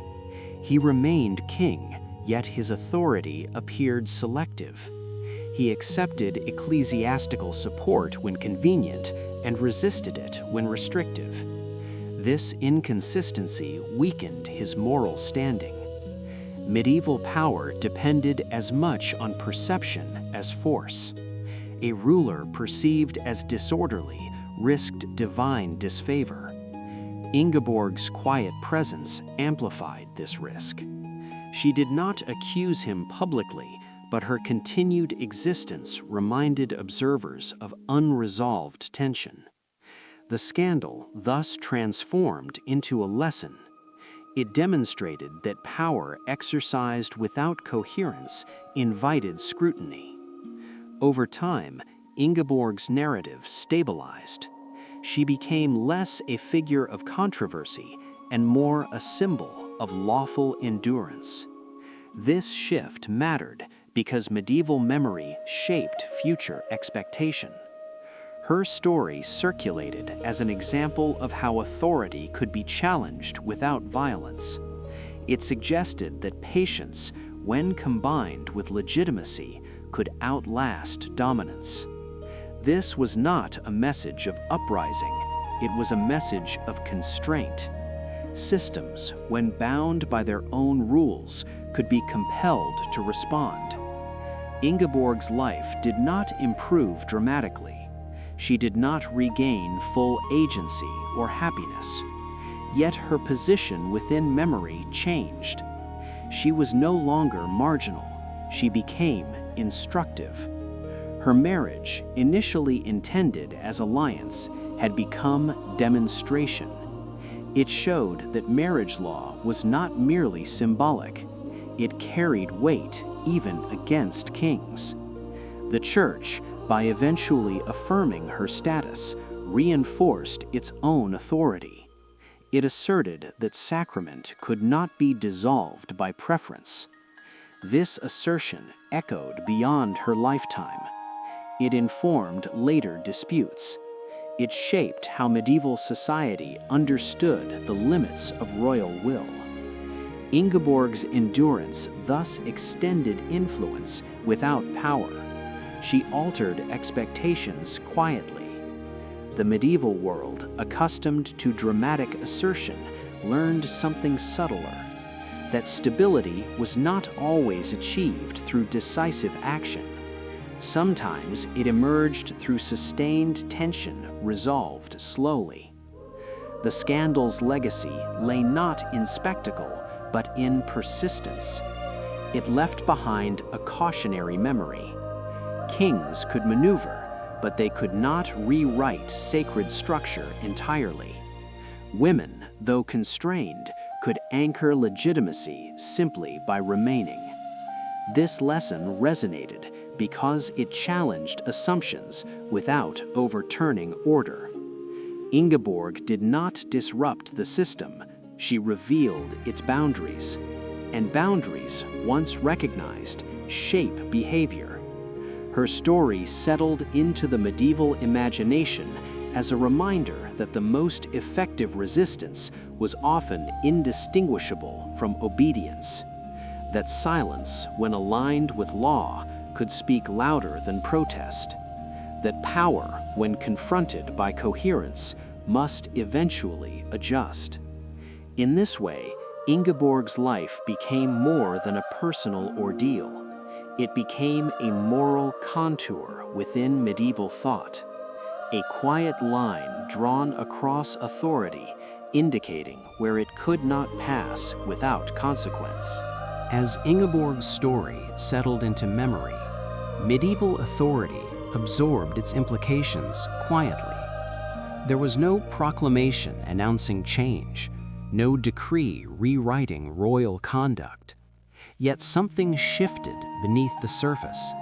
He remained king, yet his authority appeared selective. He accepted ecclesiastical support when convenient and resisted it when restrictive. This inconsistency weakened his moral standing. Medieval power depended as much on perception as force. A ruler perceived as disorderly risked divine disfavor. Ingeborg's quiet presence amplified this risk. She did not accuse him publicly, but her continued existence reminded observers of unresolved tension. The scandal thus transformed into a lesson. It demonstrated that power exercised without coherence invited scrutiny. Over time, Ingeborg's narrative stabilized. She became less a figure of controversy and more a symbol of lawful endurance. This shift mattered because medieval memory shaped future expectation. Her story circulated as an example of how authority could be challenged without violence. It suggested that patience, when combined with legitimacy, could outlast dominance. This was not a message of uprising, it was a message of constraint. Systems, when bound by their own rules, could be compelled to respond. Ingeborg's life did not improve dramatically. She did not regain full agency or happiness. Yet her position within memory changed. She was no longer marginal. She became instructive. Her marriage, initially intended as alliance, had become demonstration. It showed that marriage law was not merely symbolic. It carried weight even against kings. The Church, by eventually affirming her status, reinforced its own authority. It asserted that sacrament could not be dissolved by preference. This assertion echoed beyond her lifetime. It informed later disputes. It shaped how medieval society understood the limits of royal will. Ingeborg's endurance thus extended influence without power. She altered expectations quietly. The medieval world, accustomed to dramatic assertion, learned something subtler: that stability was not always achieved through decisive action. Sometimes it emerged through sustained tension, resolved slowly. The scandal's legacy lay not in spectacle, but in persistence. It left behind a cautionary memory. Kings could maneuver, but they could not rewrite sacred structure entirely. Women, though constrained, could anchor legitimacy simply by remaining. This lesson resonated because it challenged assumptions without overturning order. Ingeborg did not disrupt the system, she revealed its boundaries. And boundaries, once recognized, shape behavior. Her story settled into the medieval imagination as a reminder that the most effective resistance was often indistinguishable from obedience. That silence, when aligned with law, could speak louder than protest. That power, when confronted by coherence, must eventually adjust. In this way, Ingeborg's life became more than a personal ordeal. It became a moral contour within medieval thought, a quiet line drawn across authority, indicating where it could not pass without consequence. As Ingeborg's story settled into memory, medieval authority absorbed its implications quietly. There was no proclamation announcing change, no decree rewriting royal conduct. Yet something shifted beneath the surface.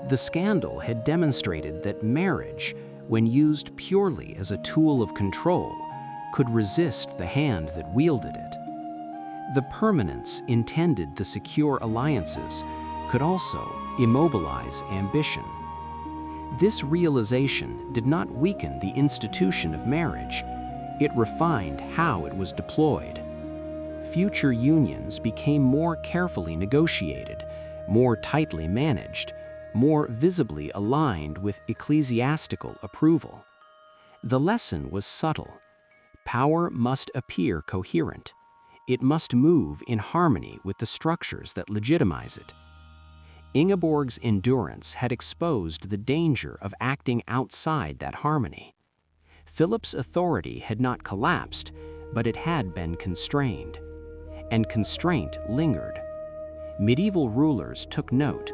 The scandal had demonstrated that marriage, when used purely as a tool of control, could resist the hand that wielded it. The permanence intended the secure alliances could also immobilize ambition. This realization did not weaken the institution of marriage. It refined how it was deployed. Future unions became more carefully negotiated, more tightly managed, more visibly aligned with ecclesiastical approval. The lesson was subtle. Power must appear coherent. It must move in harmony with the structures that legitimize it. Ingeborg's endurance had exposed the danger of acting outside that harmony. Philip's authority had not collapsed, but it had been constrained. And constraint lingered. Medieval rulers took note.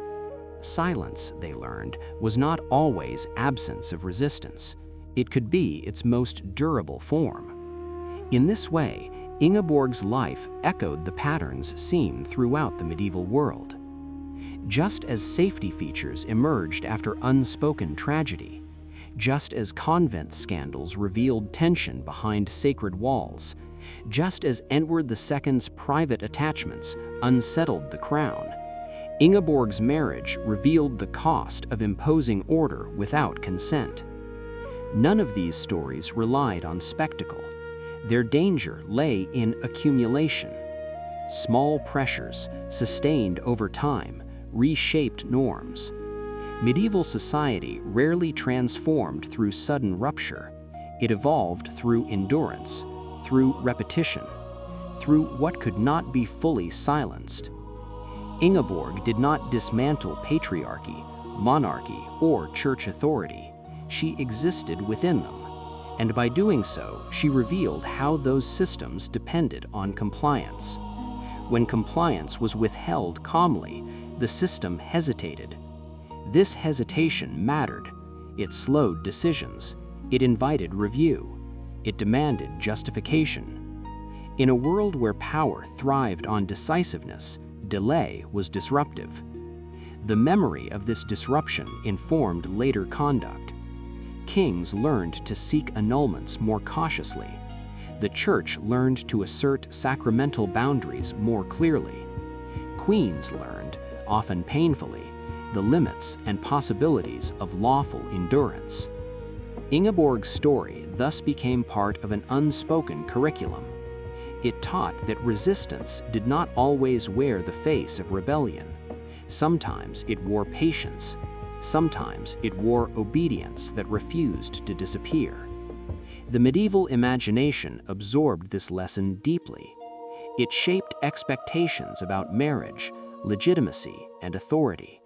Silence, they learned, was not always absence of resistance. It could be its most durable form. In this way, Ingeborg's life echoed the patterns seen throughout the medieval world. Just as safety features emerged after unspoken tragedy, just as convent scandals revealed tension behind sacred walls, just as Edward II's private attachments unsettled the crown, Ingeborg's marriage revealed the cost of imposing order without consent. None of these stories relied on spectacle. Their danger lay in accumulation. Small pressures, sustained over time, reshaped norms. Medieval society rarely transformed through sudden rupture. It evolved through endurance, through repetition, through what could not be fully silenced. Ingeborg did not dismantle patriarchy, monarchy, or church authority. She existed within them, and by doing so, she revealed how those systems depended on compliance. When compliance was withheld calmly, the system hesitated. This hesitation mattered. It slowed decisions. It invited review. It demanded justification. In a world where power thrived on decisiveness, delay was disruptive. The memory of this disruption informed later conduct. Kings learned to seek annulments more cautiously. The Church learned to assert sacramental boundaries more clearly. Queens learned, often painfully, the limits and possibilities of lawful endurance. Ingeborg's story thus became part of an unspoken curriculum. It taught that resistance did not always wear the face of rebellion. Sometimes it wore patience. Sometimes it wore obedience that refused to disappear. The medieval imagination absorbed this lesson deeply. It shaped expectations about marriage, legitimacy, and authority.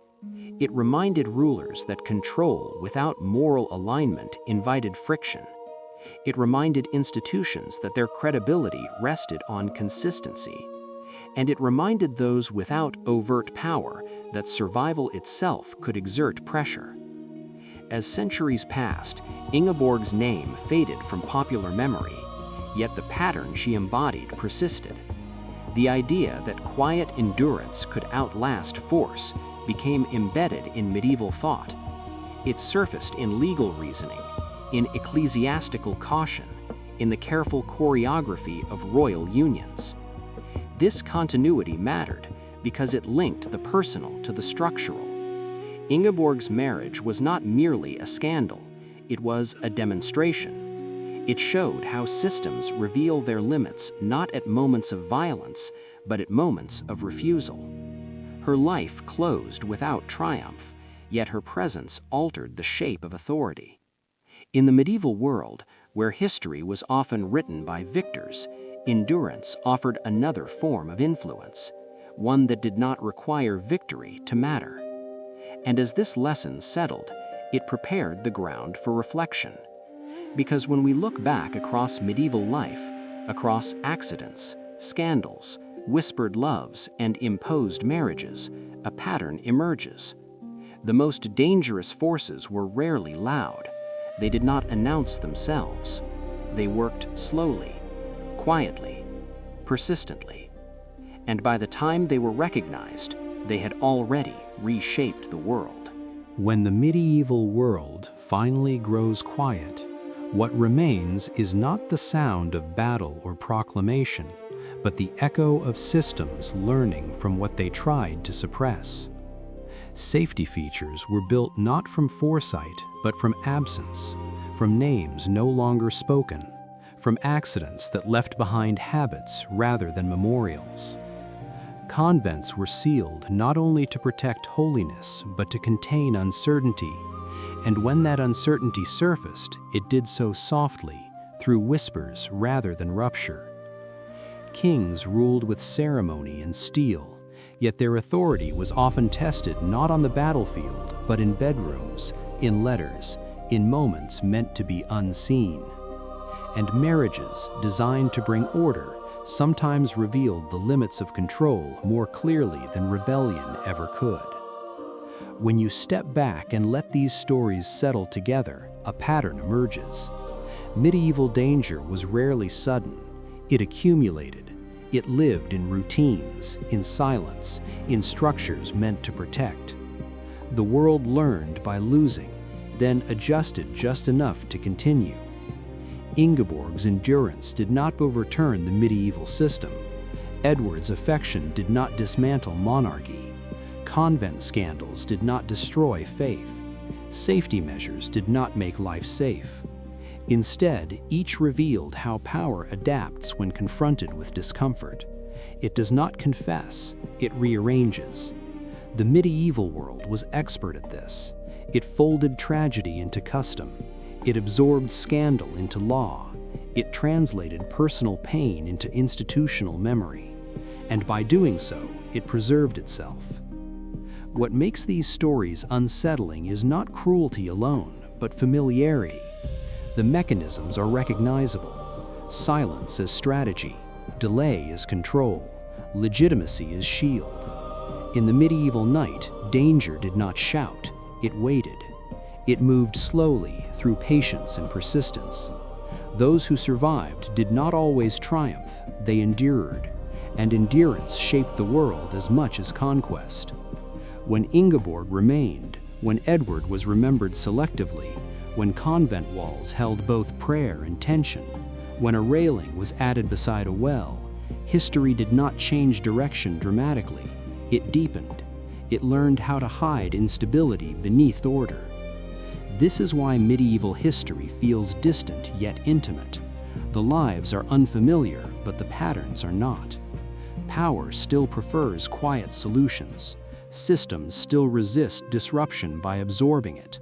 It reminded rulers that control without moral alignment invited friction. It reminded institutions that their credibility rested on consistency. And it reminded those without overt power that survival itself could exert pressure. As centuries passed, Ingeborg's name faded from popular memory, yet the pattern she embodied persisted. The idea that quiet endurance could outlast force became embedded in medieval thought. It surfaced in legal reasoning, in ecclesiastical caution, in the careful choreography of royal unions. This continuity mattered because it linked the personal to the structural. Ingeborg's marriage was not merely a scandal, it was a demonstration. It showed how systems reveal their limits not at moments of violence, but at moments of refusal. Her life closed without triumph, yet her presence altered the shape of authority. In the medieval world, where history was often written by victors, endurance offered another form of influence, one that did not require victory to matter. And as this lesson settled, it prepared the ground for reflection. Because when we look back across medieval life, across accidents, scandals, whispered loves, and imposed marriages, a pattern emerges. The most dangerous forces were rarely loud. They did not announce themselves. They worked slowly, quietly, persistently. And by the time they were recognized, they had already reshaped the world. When the medieval world finally grows quiet, what remains is not the sound of battle or proclamation, but the echo of systems learning from what they tried to suppress. Safety features were built not from foresight, but from absence, from names no longer spoken, from accidents that left behind habits rather than memorials. Convents were sealed not only to protect holiness, but to contain uncertainty, and when that uncertainty surfaced, it did so softly, through whispers rather than rupture. Kings ruled with ceremony and steel, yet their authority was often tested not on the battlefield, but in bedrooms, in letters, in moments meant to be unseen. And marriages, designed to bring order, sometimes revealed the limits of control more clearly than rebellion ever could. When you step back and let these stories settle together, a pattern emerges. Medieval danger was rarely sudden. It accumulated. It lived in routines, in silence, in structures meant to protect. The world learned by losing, then adjusted just enough to continue. Ingeborg's endurance did not overturn the medieval system. Edward's affection did not dismantle monarchy. Convent scandals did not destroy faith. Safety measures did not make life safe. Instead, each revealed how power adapts when confronted with discomfort. It does not confess, it rearranges. The medieval world was expert at this. It folded tragedy into custom. It absorbed scandal into law. It translated personal pain into institutional memory. And by doing so, it preserved itself. What makes these stories unsettling is not cruelty alone, but familiarity. The mechanisms are recognizable. Silence as strategy, delay as control, legitimacy as shield. In the medieval night, danger did not shout, it waited. It moved slowly through patience and persistence. Those who survived did not always triumph, they endured, and endurance shaped the world as much as conquest. When Ingeborg remained, when Edward was remembered selectively, when convent walls held both prayer and tension, when a railing was added beside a well, history did not change direction dramatically, it deepened. It learned how to hide instability beneath order. This is why medieval history feels distant yet intimate. The lives are unfamiliar, but the patterns are not. Power still prefers quiet solutions. Systems still resist disruption by absorbing it.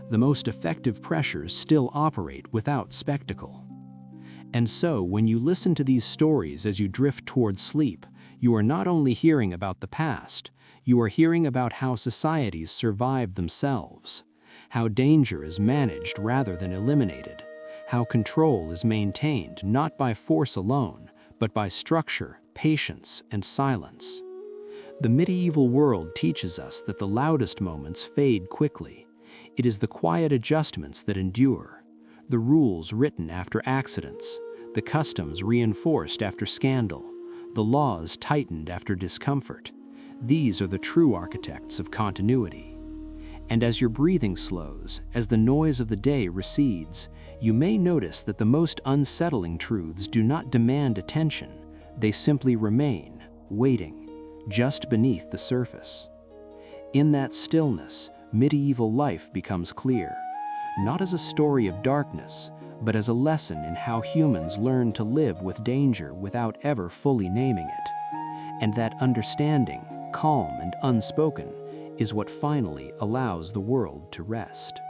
The most effective pressures still operate without spectacle. And so, when you listen to these stories as you drift toward sleep, you are not only hearing about the past, you are hearing about how societies survive themselves, how danger is managed rather than eliminated, how control is maintained not by force alone, but by structure, patience, and silence. The medieval world teaches us that the loudest moments fade quickly. It is the quiet adjustments that endure, the rules written after accidents, the customs reinforced after scandal, the laws tightened after discomfort. These are the true architects of continuity. And as your breathing slows, as the noise of the day recedes, you may notice that the most unsettling truths do not demand attention. They simply remain, waiting, just beneath the surface. In that stillness, medieval life becomes clear, not as a story of darkness, but as a lesson in how humans learn to live with danger without ever fully naming it. And that understanding, calm and unspoken, is what finally allows the world to rest.